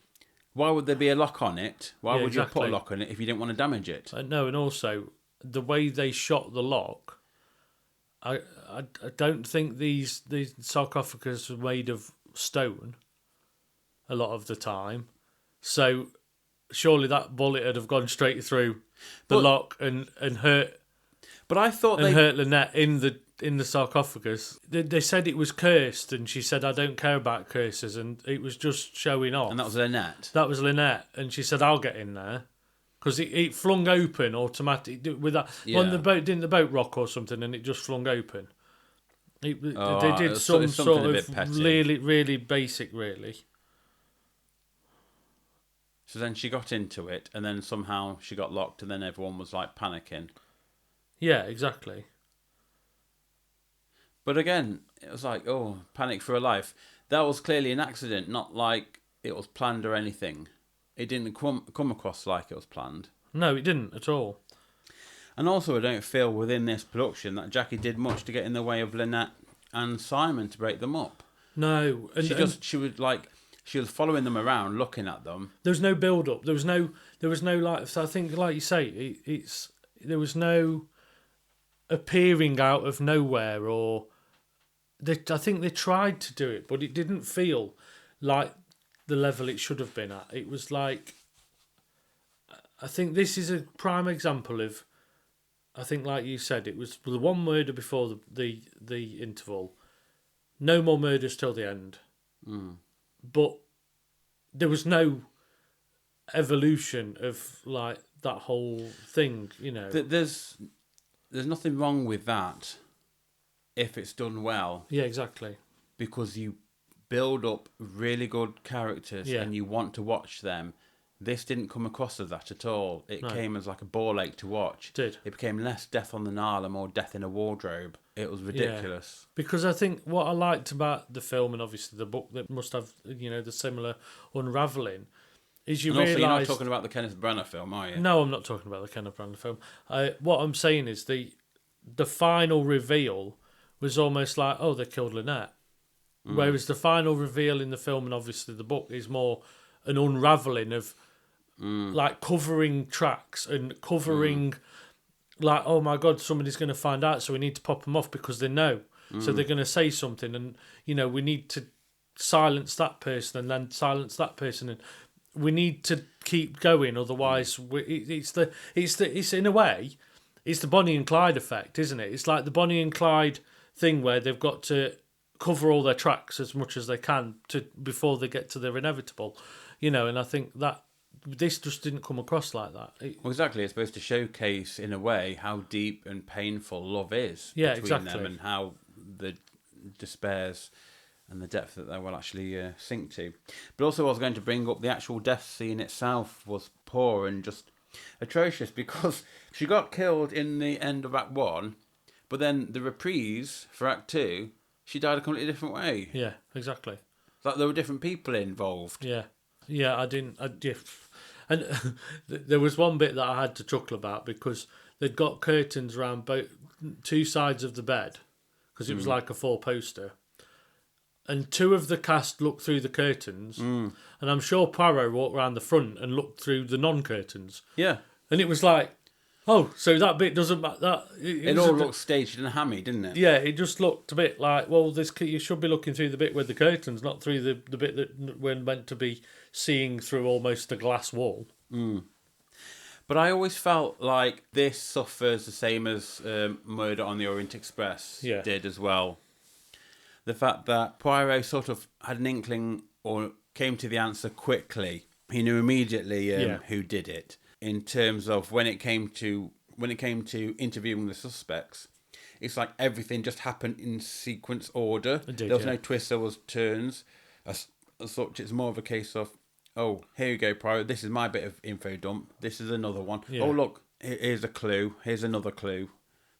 why would there be a lock on it? Why would you put a lock on it if you didn't want to damage it? No, and also the way they shot the lock, I don't think these sarcophagus were made of stone a lot of the time. So surely that bullet would have gone straight through the lock and hurt. But I thought hurt Lynette in the sarcophagus. They said it was cursed, and she said, "I don't care about curses," and it was just showing off. And that was Lynette. That was Lynette, and she said, "I'll get in there," because it flung open automatically with that. Yeah. When the boat rock or something, and it just flung open. They did some sort of really basic, really. So then she got into it, and then somehow she got locked, and then everyone was like panicking. Yeah, exactly. But again, it was like, panic for her life. That was clearly an accident, not like it was planned or anything. It didn't come across like it was planned. No, it didn't at all. And also, I don't feel within this production that Jackie did much to get in the way of Lynette and Simon to break them up. No. She was following them around, looking at them. There was no build-up. There was no like, so I think, like you say, there was no appearing out of nowhere, or I think they tried to do it, but it didn't feel like the level it should have been at. It was like, I think this is a prime example of, I think like you said, it was the one murder before the interval, no more murders till the end. But there was no evolution of like that whole thing, There's nothing wrong with that if it's done well. Yeah, exactly. Because you build up really good characters and you want to watch them. This didn't come across as that at all. It came as like a ball ache to watch. It did. It became less Death on the Nile and more Death in a Wardrobe. It was ridiculous. Yeah. Because I think what I liked about the film, and obviously the book that must have, the similar unravelling, is you realise... Also, you're not talking about the Kenneth Branagh film, are you? No, I'm not talking about the Kenneth Branagh film. What I'm saying is the final reveal was almost like, they killed Lynette. Whereas the final reveal in the film and obviously the book is more an unravelling of like covering tracks and covering like, oh my God, somebody's going to find out, so we need to pop them off because they know. So they're going to say something, and we need to silence that person and then silence that person, and we need to keep going. Otherwise, it's in a way, it's the Bonnie and Clyde effect, isn't it? It's like the Bonnie and Clyde thing where they've got to cover all their tracks as much as they can before they get to their inevitable, And I think that this just didn't come across like that. Well, exactly. It's supposed to showcase, in a way, how deep and painful love is between them, and how the despairs and the depth that they will actually sink to. But also, I was going to bring up the actual death scene itself was poor and just atrocious, because she got killed in the end of Act 1, but then the reprise for Act 2, she died a completely different way. Yeah, exactly. It's like there were different people involved. Yeah, and there was one bit that I had to chuckle about, because they'd got curtains around both two sides of the bed, because it was like a four-poster. And two of the cast looked through the curtains, and I'm sure Poirot walked around the front and looked through the non-curtains. Yeah. And it was like, oh, so that bit doesn't matter. It all looked staged and hammy, didn't it? Yeah, it just looked a bit like, well, you should be looking through the bit with the curtains, not through the bit that we're meant to be seeing through almost a glass wall. But I always felt like this suffers the same as Murder on the Orient Express did as well. The fact that Poirot sort of had an inkling or came to the answer quickly. He knew immediately who did it. In terms of when it came to interviewing the suspects, it's like everything just happened in sequence order. There was no twists, there was turns. As such, it's more of a case of, oh, here you go, Poirot, this is my bit of info dump. This is another one. Yeah. Oh, look, here's a clue. Here's another clue.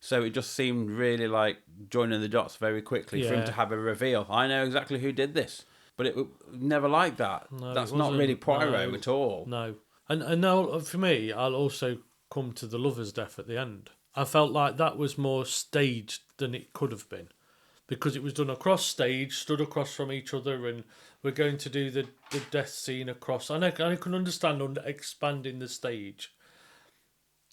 So it just seemed really like joining the dots very quickly for him to have a reveal. I know exactly who did this. But it never like that. No, that's not really Poirot at all. No. And now, for me, I'll also come to the lover's death at the end. I felt like that was more staged than it could have been, because it was done across stage, stood across from each other, and we're going to do the death scene across. And I can understand expanding the stage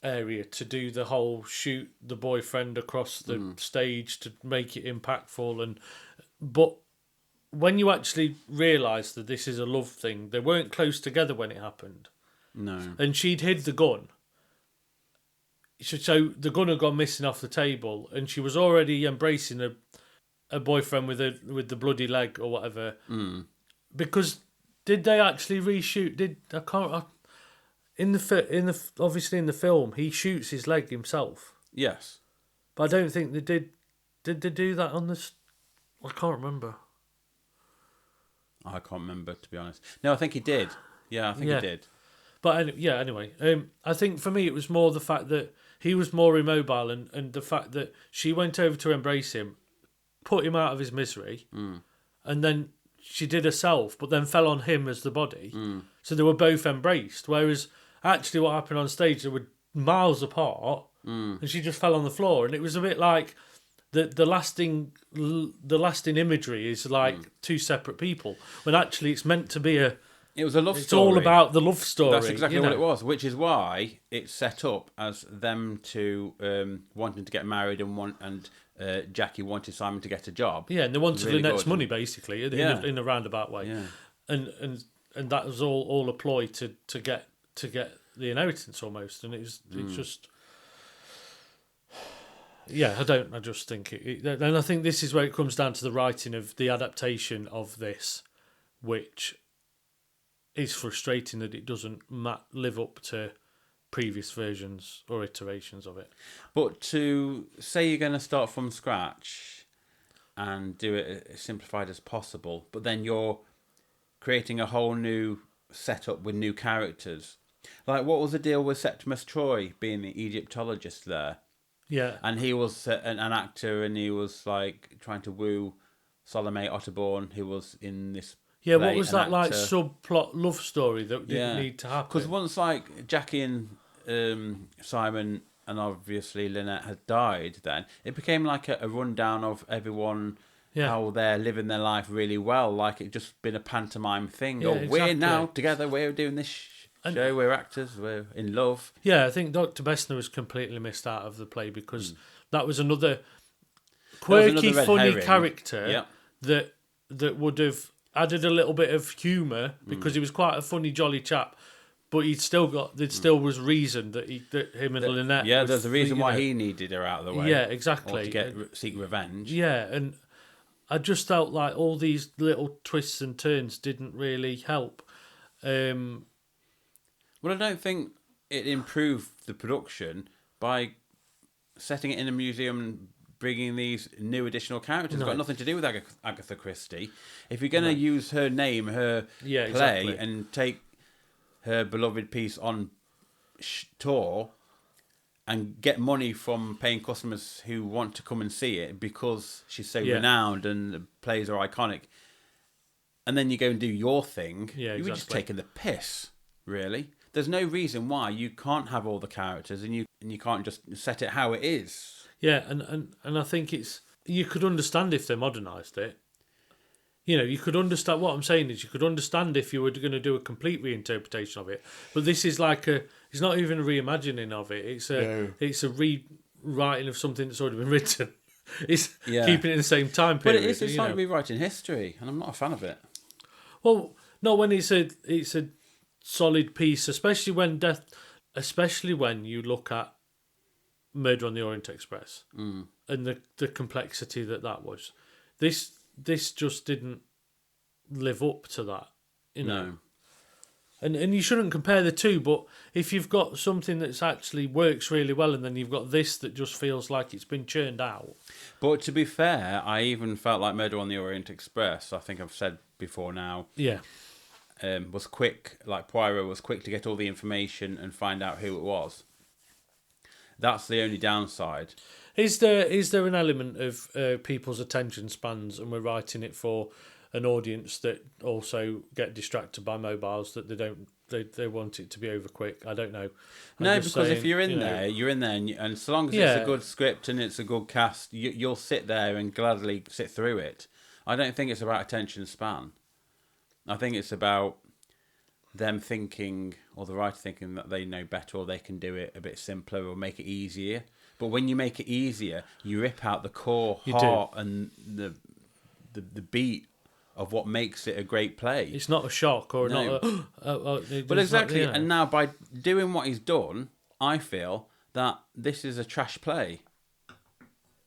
area to do the whole shoot the boyfriend across the stage to make it impactful, but when you actually realise that this is a love thing, they weren't close together when it happened. No. And she'd hid the gun. So the gun had gone missing off the table, and she was already embracing a boyfriend with the bloody leg or whatever. Because did they actually reshoot? Obviously in the film he shoots his leg himself. Yes. But I don't think they did. Did they do that on this? I can't remember. I can't remember, to be honest. No, I think he did. Yeah, I think he did. But anyway, I think for me it was more the fact that he was more immobile, and the fact that she went over to embrace him, put him out of his misery, and then she did herself, but then fell on him as the body. So they were both embraced. Whereas actually what happened on stage, they were miles apart, and she just fell on the floor. And it was a bit like the lasting imagery is like two separate people, when actually it's meant to be it was a love story. It's all about the love story. That's exactly what it was, which is why it's set up as them two wanting to get married and Jackie wanted Simon to get a job. Yeah, and they wanted really the next money, basically, in a roundabout way. Yeah. And that was all a ploy to get the inheritance almost, and it's just. Yeah, I just think and I think this is where it comes down to the writing of the adaptation of this, which is frustrating that it doesn't live up to previous versions or iterations of it. But to say you're going to start from scratch and do it as simplified as possible, but then you're creating a whole new setup with new characters. Like, what was the deal with Septimus Troy being the Egyptologist there? Yeah. And he was an actor, and he was like trying to woo Salome Otterborn, who was in this. Yeah, what was that like subplot love story that didn't need to happen? Because once like Jackie and Simon and obviously Lynette had died, then it became like a rundown of everyone how they're living their life really well, like it's just been a pantomime thing. Yeah, We're exactly. now together, we're doing this show, we're actors, we're in love. Yeah, I think Dr. Bessner was completely missed out of the play because that was another quirky, red funny herring. character that would have added a little bit of humour because he was quite a funny, jolly chap. But there still was reason that him and Lynette. Yeah, there's a reason why he needed her out of the way. Yeah, exactly. Or to seek revenge. Yeah, and I just felt like all these little twists and turns didn't really help. Well, I don't think it improved the production by setting it in a museum and bringing these new additional characters. It's got nothing to do with Agatha Christie. If you're going to use her name, her play, and take her beloved piece on tour and get money from paying customers who want to come and see it because she's so renowned and the plays are iconic, and then you go and do your thing, you were just taking the piss, really. There's no reason why you can't have all the characters and you can't just set it how it is. Yeah, and I think you could understand if they modernised it. You know, you could understand what I'm saying is you could understand if you were going to do a complete reinterpretation of it. But this is it's not even a reimagining of it. It's a rewriting of something that's already been written. It's keeping it in the same time period. But it's like rewriting history, and I'm not a fan of it. Well, not when it's a solid piece, especially when you look at Murder on the Orient Express and the complexity that was. This just didn't live up to that, No. And you shouldn't compare the two, but if you've got something that's actually works really well and then you've got this that just feels like it's been churned out. But to be fair, I even felt like Murder on the Orient Express, I think I've said before now, was quick, like Poirot was quick to get all the information and find out who it was. That's the only downside. Is there an element of people's attention spans, and we're writing it for an audience that also get distracted by mobiles, that they want it to be over quick? I don't know. No, because if you're in there, you're in there, and so long as it's a good script and it's a good cast, you'll sit there and gladly sit through it. I don't think it's about attention span. I think it's about them thinking, or the writer thinking that they know better, or they can do it a bit simpler or make it easier. But when you make it easier, you rip out the core heart and the beat of what makes it a great play. It's not a shock or not but exactly, and now by doing what he's done, I feel that this is a trash play.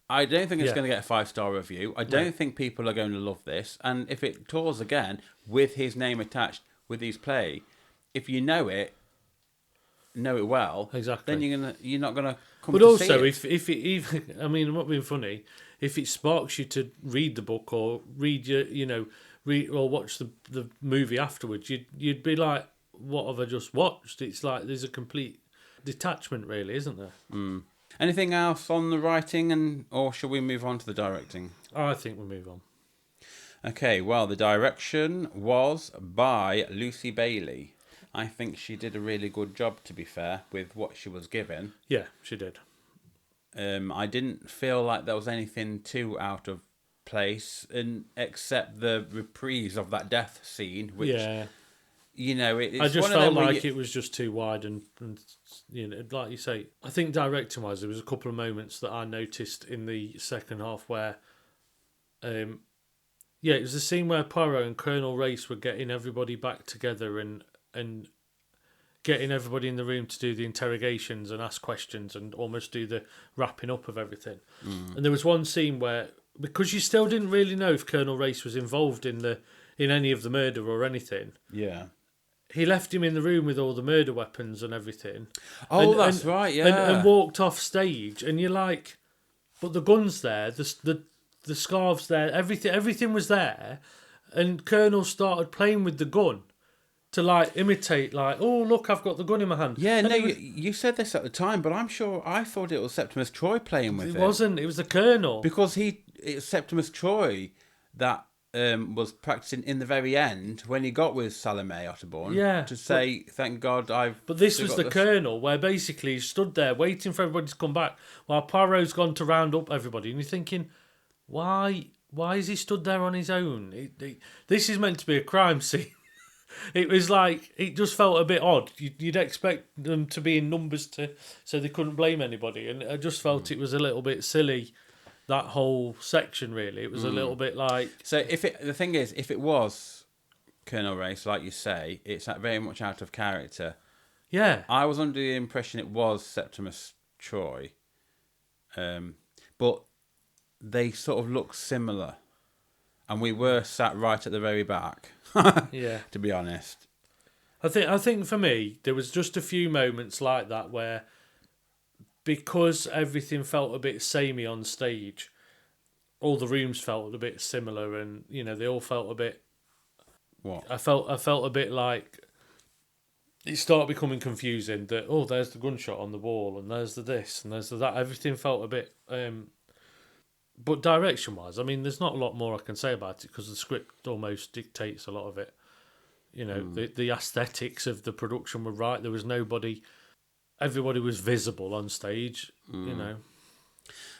I don't think it's going to get a 5-star review. I don't think people are going to love this. And if it tours again with his name attached with his play, if you know it well, exactly, then you're not gonna come. But to also, see it. if it even, I mean, I'm not being funny. If it sparks you to read the book or read read or watch the movie afterwards, you'd be like, what have I just watched? It's like there's a complete detachment, really, isn't there? Mm. Anything else on the writing, or shall we move on to the directing? I think we'll move on. Okay, well, the direction was by Lucy Bailey. I think she did a really good job, to be fair, with what she was given. Yeah, she did. I didn't feel like there was anything too out of place, except the reprise of that death scene, which, it's I just felt like it was just too wide and like you say, I think directing-wise, there was a couple of moments that I noticed in the second half where, it was the scene where Poirot and Colonel Race were getting everybody back together and getting everybody in the room to do the interrogations and ask questions and almost do the wrapping up of everything. And there was one scene where, because you still didn't really know if Colonel Race was involved in any of the murder or anything. Yeah. He left him in the room with all the murder weapons and everything. Oh, that's right, yeah. And walked off stage, and you're like, but the gun's there, the scarves there, everything was there, and Colonel started playing with the gun to imitate, oh look, I've got the gun in my hand. Yeah, and you said this at the time, but I thought it was Septimus Troy playing with it. It wasn't. It was the Colonel, because it's Septimus Troy that was practicing in the very end when he got with Salome Otterbourne. Yeah, to say thank God I've. But this was the Colonel, where basically he stood there waiting for everybody to come back while Poirot's gone to round up everybody, and you're thinking, why why is he stood there on his own? This is meant to be a crime scene. It was like, it just felt a bit odd. You'd expect them to be in numbers so they couldn't blame anybody. And I just felt it was a little bit silly, that whole section, really. It was a little bit like... So the thing is, if it was Colonel Race, like you say, it's very much out of character. Yeah. I was under the impression it was Septimus Troy. But they sort of look similar. And we were sat right at the very back. Yeah. To be honest. I think for me, there was just a few moments like that where, because everything felt a bit samey on stage, all the rooms felt a bit similar, and they all felt a bit. What? I felt a bit like it started becoming confusing. That there's the gunshot on the wall, and there's the this, and there's the that. Everything felt a bit. But direction-wise, I mean, there's not a lot more I can say about it because the script almost dictates a lot of it. The aesthetics of the production were right. There was nobody... Everybody was visible on stage,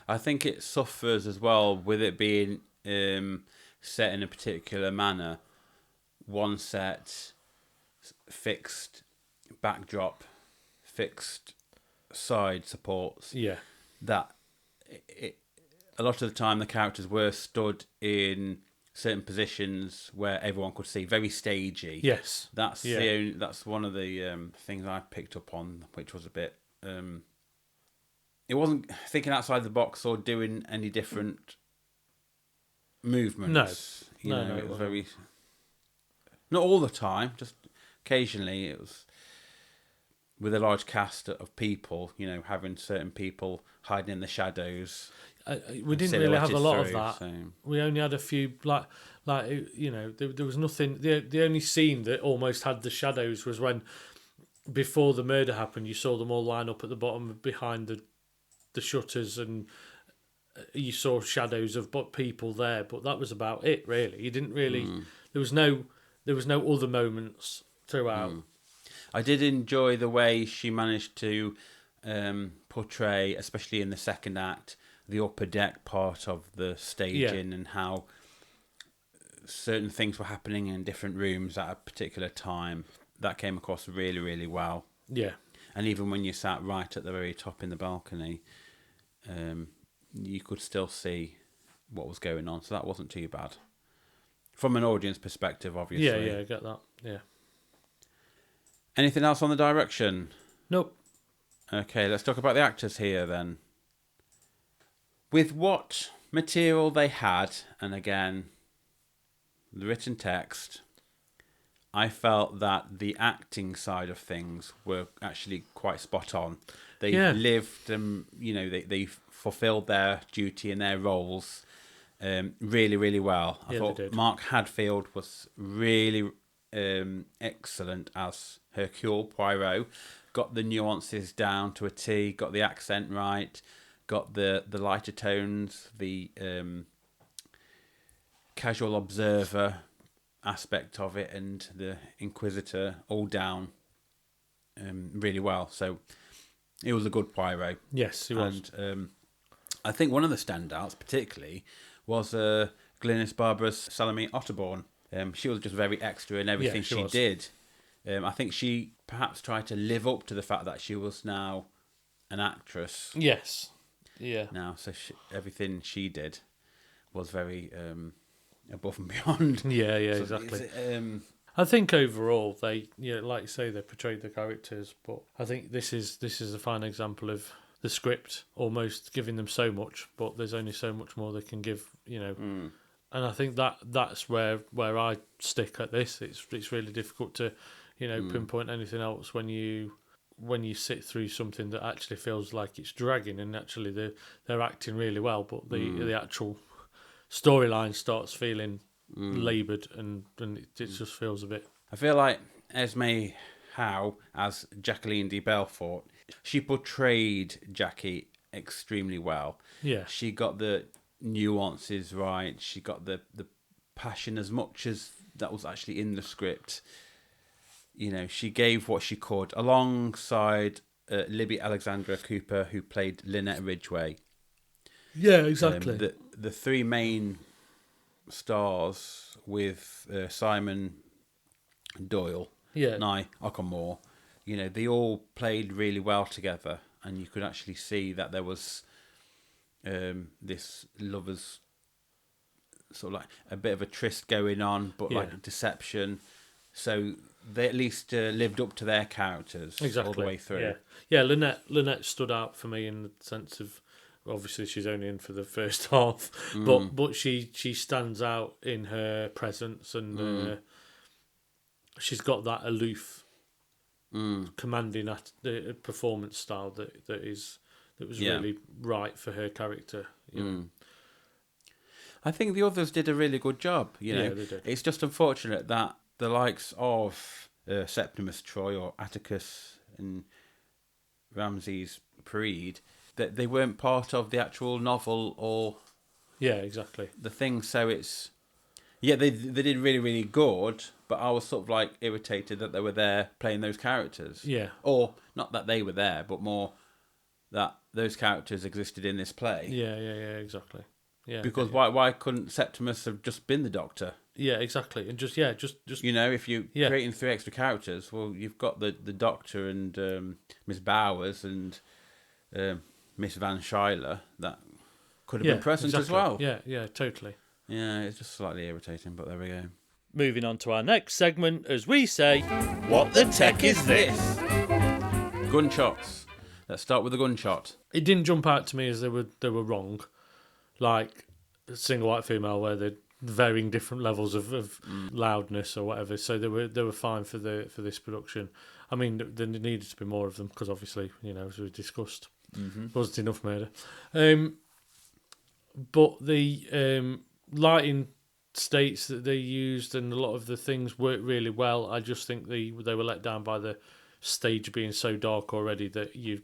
I think it suffers as well with it being set in a particular manner. One set, fixed backdrop, fixed side supports. Yeah. That... a lot of the time the characters were stood in certain positions where everyone could see, very stagey. Yes. That's one of the things I picked up on, which was a bit. It wasn't thinking outside the box or doing any different movements. No, It was very. Not all the time, just occasionally. It was with a large cast of people. Having certain people hiding in the shadows. We didn't really have a lot of that. So. We only had a few, there was nothing. The only scene that almost had the shadows was when, before the murder happened, you saw them all line up at the bottom behind the shutters, and you saw shadows of people there. But that was about it, really. You didn't really. There was no other moments throughout. I did enjoy the way she managed to portray, especially in the second act, the upper deck part of the staging and how certain things were happening in different rooms at a particular time. That came across really, really well. Yeah. And even when you sat right at the very top in the balcony, you could still see what was going on. So that wasn't too bad. From an audience perspective, obviously. Yeah, I get that. Yeah. Anything else on the direction? Nope. Okay, let's talk about the actors here then. With what material they had, and again, the written text, I felt that the acting side of things were actually quite spot on. They lived, they fulfilled their duty and their roles really, really well. I thought Mark Hadfield was really excellent as Hercule Poirot. Got the nuances down to a T, got the accent right, got the lighter tones, the casual observer aspect of it, and the Inquisitor all down really well. So it was a good Poirot. Yes, he was. And I think one of the standouts particularly was Glynis Barbara's Salome Otterbourne. She was just very extra in everything she did. I think she perhaps tried to live up to the fact that she was now an actress. Yes. Yeah. Now, so everything she did was very above and beyond. Yeah, exactly. I think overall they, like you say, they portrayed the characters, but I think this is a fine example of the script almost giving them so much, but there's only so much more they can give, And I think that's where I stick at this. It's really difficult to, pinpoint anything else when you sit through something that actually feels like it's dragging, and actually they're acting really well, but the actual storyline starts feeling laboured, and it just feels a bit. I feel like Esme Howe as Jacqueline de Belfort, she portrayed Jackie extremely well. Yeah, she got the nuances right. She got the passion as much as that was actually in the script. She gave what she could alongside Libby Alexandra Cooper, who played Lynette Ridgway. Yeah, exactly. The three main stars with Simon Doyle, Nye Okamore, they all played really well together, and you could actually see that there was this lovers sort of like a bit of a tryst going on, but like deception. So they at least lived up to their characters all the way through. Yeah. Lynette stood out for me in the sense of, obviously she's only in for the first half, but she stands out in her presence, and she's got that aloof, commanding performance style that was really right for her character. You know? I think the others did a really good job. Yeah, they did. It's just unfortunate that the likes of Septimus Troy or Atticus and Ramses Preed, that they weren't part of the actual novel or exactly the thing. So it's they did really, really good, but I was sort of like irritated that they were there playing those characters. Yeah. Or not that they were there, but more that those characters existed in this play. Yeah, exactly. Yeah. Because why couldn't Septimus have just been the Doctor? Yeah, exactly. And just if you're creating 3 extra characters, well, you've got the Doctor and Miss Bowers and Miss Van Schuyler that could have been present as well. Yeah, totally. Yeah, it's just slightly irritating, but there we go. Moving on to our next segment, as we say, What the Tech is this? Gunshots. Let's start with the gunshot. It didn't jump out to me as they were wrong, like single white female, where they're varying different levels of loudness or whatever. So they were fine for this production. I mean, there needed to be more of them because obviously, as we discussed, wasn't enough murder. But the lighting states that they used and a lot of the things worked really well. I just think they were let down by the stage being so dark already that you're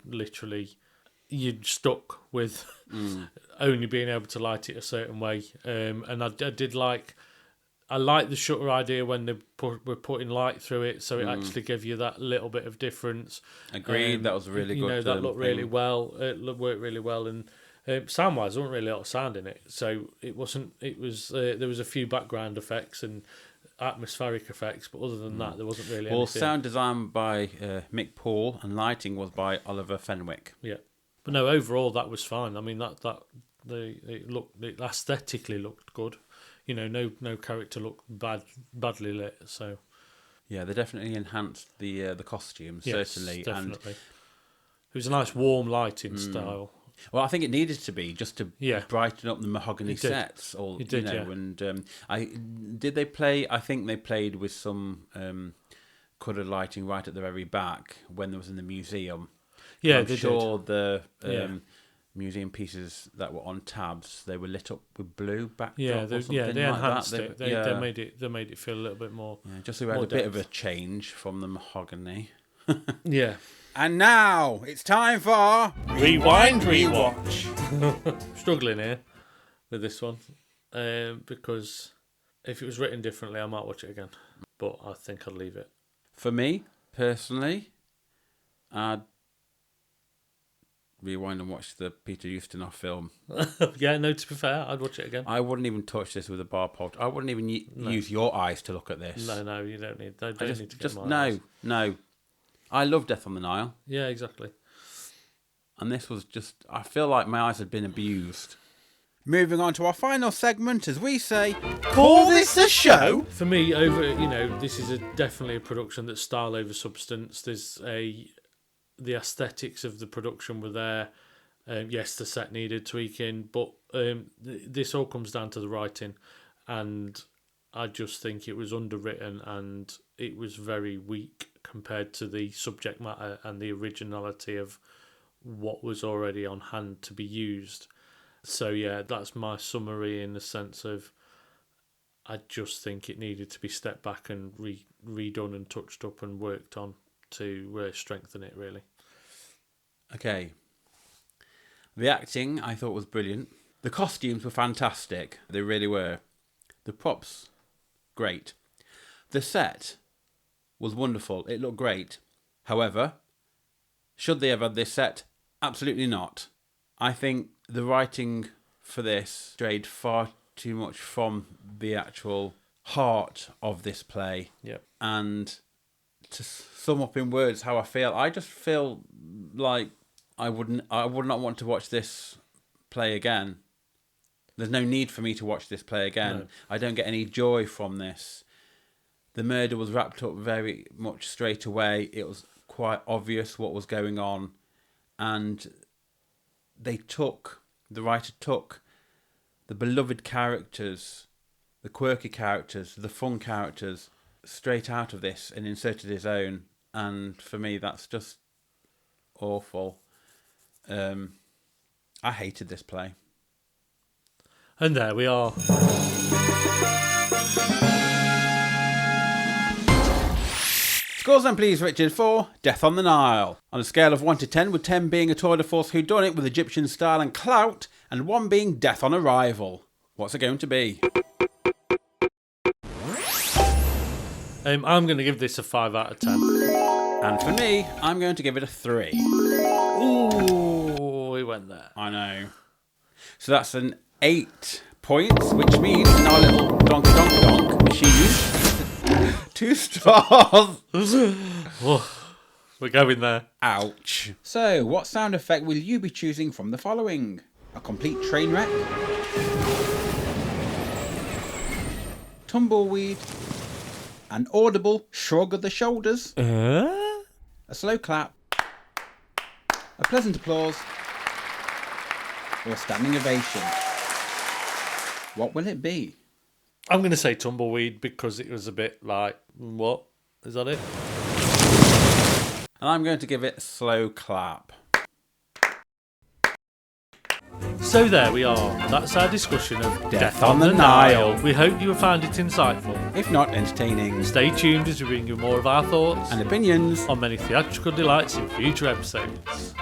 stuck with only being able to light it a certain way. And I did like the shutter idea when they were putting light through it, so it actually gave you that little bit of difference. Agreed, that was really good. That looked really well. It worked really well, and sound-wise, there wasn't really a lot of sound in it, so it wasn't. It was there was a few background effects and atmospheric effects, but other than that, there wasn't really anything. Sound design by Mick Paul and lighting was by Oliver Fenwick. Yeah, but no, overall that was fine. I mean, it aesthetically looked good. No character looked badly lit. So yeah, they definitely enhanced the costumes, certainly. Definitely. And it was a nice warm lighting style. Well, I think it needed to be just to brighten up the mahogany sets. It did. And did they play? I think they played with some coloured lighting right at the very back when there was in the museum. Yeah, I'm sure the museum pieces that were on tabs, they were lit up with blue backdrop. They enhanced it. They made it feel a little bit more. Yeah, just so we had a bit of a change from the mahogany. Yeah. And now it's time for Rewind Rewatch. Struggling here with this one because if it was written differently, I might watch it again. But I think I'd leave it. For me personally, I'd rewind and watch the Peter Ustinov film. Yeah, no, to be fair, I'd watch it again. I wouldn't even touch this with a bar pot. I wouldn't even use your eyes to look at this. No, you don't need. Don't need to get my eyes. No. I love Death on the Nile. Yeah, exactly. And this was just, I feel like my eyes had been abused. Moving on to our final segment, as we say, Call this a show? For me, this is definitely a production that's style over substance. The aesthetics of the production were there. Yes, the set needed tweaking, but this all comes down to the writing, and I just think it was underwritten and it was very weak compared to the subject matter and the originality of what was already on hand to be used. So yeah, that's my summary in the sense of I just think it needed to be stepped back and redone and touched up and worked on to strengthen it, really. Okay. The acting I thought was brilliant. The costumes were fantastic. They really were. The props, great. The set was wonderful. It looked great. However, should they have had this set? Absolutely not. I think the writing for this strayed far too much from the actual heart of this play. Yep. And to sum up in words how I feel, I just feel like I would not want to watch this play again. There's no need for me to watch this play again. No. I don't get any joy from this. The murder was wrapped up very much straight away. It was quite obvious what was going on. And the writer took the beloved characters, the quirky characters, the fun characters, straight out of this and inserted his own. And for me, that's just awful. I hated this play. And there we are. Scores then please, Richard, for Death on the Nile. On a scale of 1 to 10, with 10 being a tour de force whodunit with Egyptian style and clout, and 1 being death on arrival. What's it going to be? I'm going to give this a 5 out of 10. And for me, I'm going to give it a 3. Ooh, we went there. I know. So that's an 8 points, which means in our little donk machine, 2 stars. Oh, we're going there. Ouch. So, what sound effect will you be choosing from the following? A complete train wreck? Tumbleweed? An audible shrug of the shoulders? A slow clap? A pleasant applause? Or a standing ovation? What will it be? I'm going to say tumbleweed because it was a bit like, what? Is that it? And I'm going to give it a slow clap. So there we are. That's our discussion of Death on the Nile. We hope you found it insightful. If not, entertaining. Stay tuned as we bring you more of our thoughts And opinions. on many theatrical delights in future episodes.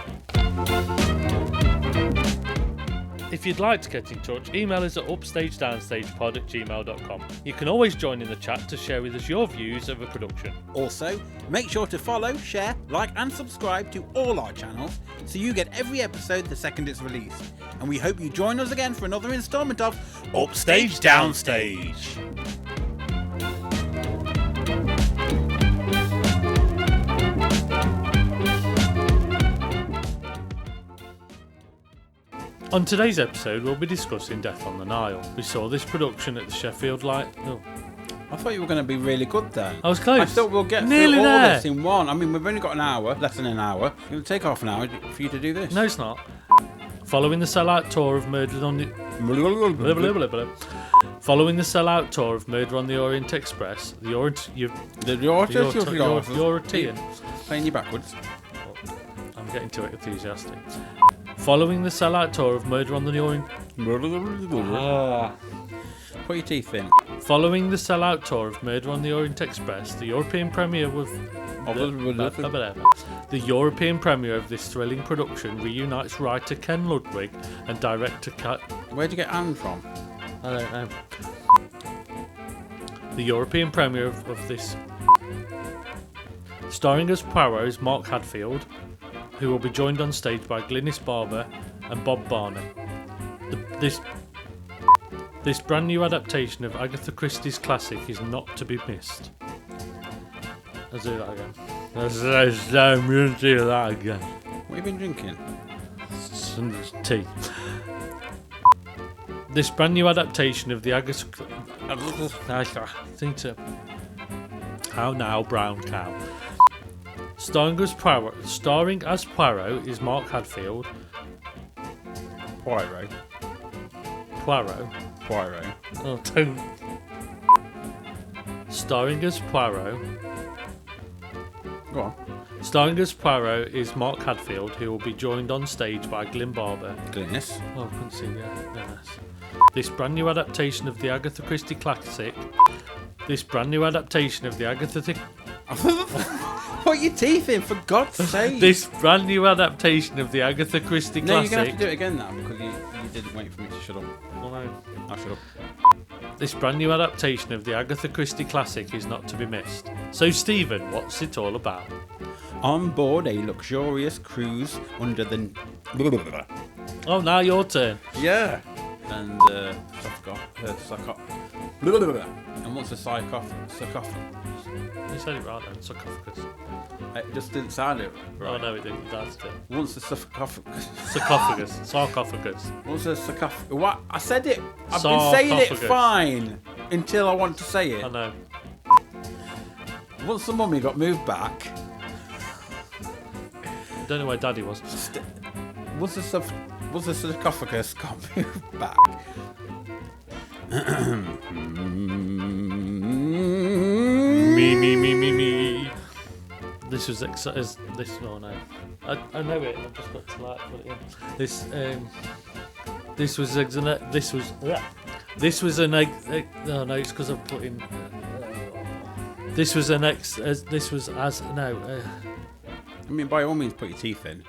If you'd like to get in touch, email us at upstagedownsstagepod@gmail.com. You can always join in the chat to share with us your views of a production. Also, make sure to follow, share, like and subscribe to all our channels so you get every episode the second it's released. And we hope you join us again for another instalment of Upstage, Downstage. On today's episode, we'll be discussing Death on the Nile. We saw this production at the Sheffield Lyceum. I thought you were going to be really good then. I was close. I thought we'll get Nearly through all there. this in one. I mean, we've only got an hour, less than an hour. It'll take half an hour for you to do this. No, it's not. Following the sellout tour of Murder on the... Following the sellout tour of Murder on the Orient Express, the European... Playing you backwards. I'm getting too enthusiastic. Following the sellout tour of Murder on the Orient... Put your teeth in. Following the sellout tour of Murder on the Orient Express, the European premiere was... The European premiere of this thrilling production reunites writer Ken Ludwig and director Where'd you get Anne from? I don't know. The European premiere of this... Starring as Poirot is Mark Hadfield, who will be joined on stage by Glynis Barber and Bob Barnett. This brand new adaptation of Agatha Christie's classic is not to be missed. Let's do that again. Let's do that again. What have you been drinking? Some tea. This brand new adaptation of the Agatha... How now, brown cow. Starring as Poirot is Mark Hadfield. Poirot. Oh, don't. Starring as Poirot. Go on. Starring as Poirot is Mark Hadfield, who will be joined on stage by Glyn Barber. Glynis. Oh, I couldn't see that. This brand new adaptation of the Agatha Christie classic. Put your teeth in, for God's sake. This brand new adaptation of the Agatha Christie No, classic. you're going to have to do it again now because you didn't wait for me to shut up. Oh, no. I'll shut up. This brand new adaptation of the Agatha Christie classic is not to be missed. So, Stephen, what's it all about? On board a luxurious cruise under the... Oh, now your turn. Yeah. and and once a sarcophagus. You said it right then, sarcophagus. It just didn't sound it right. Oh no, it didn't. That's it. Once a sarcophagus. Sarcophagus. Once a sarcophagus. What? I said it. I've been saying it fine until I want to say it. I know. Once the mummy got moved back. I don't know where Daddy was. Once the sarcophagus got moved back. Me. This was this. Oh no, I know it. I've just got to like put it in. This was an egg. No, it's because I've put in. This was an ex. This was as no. I mean, by all means, put your teeth in.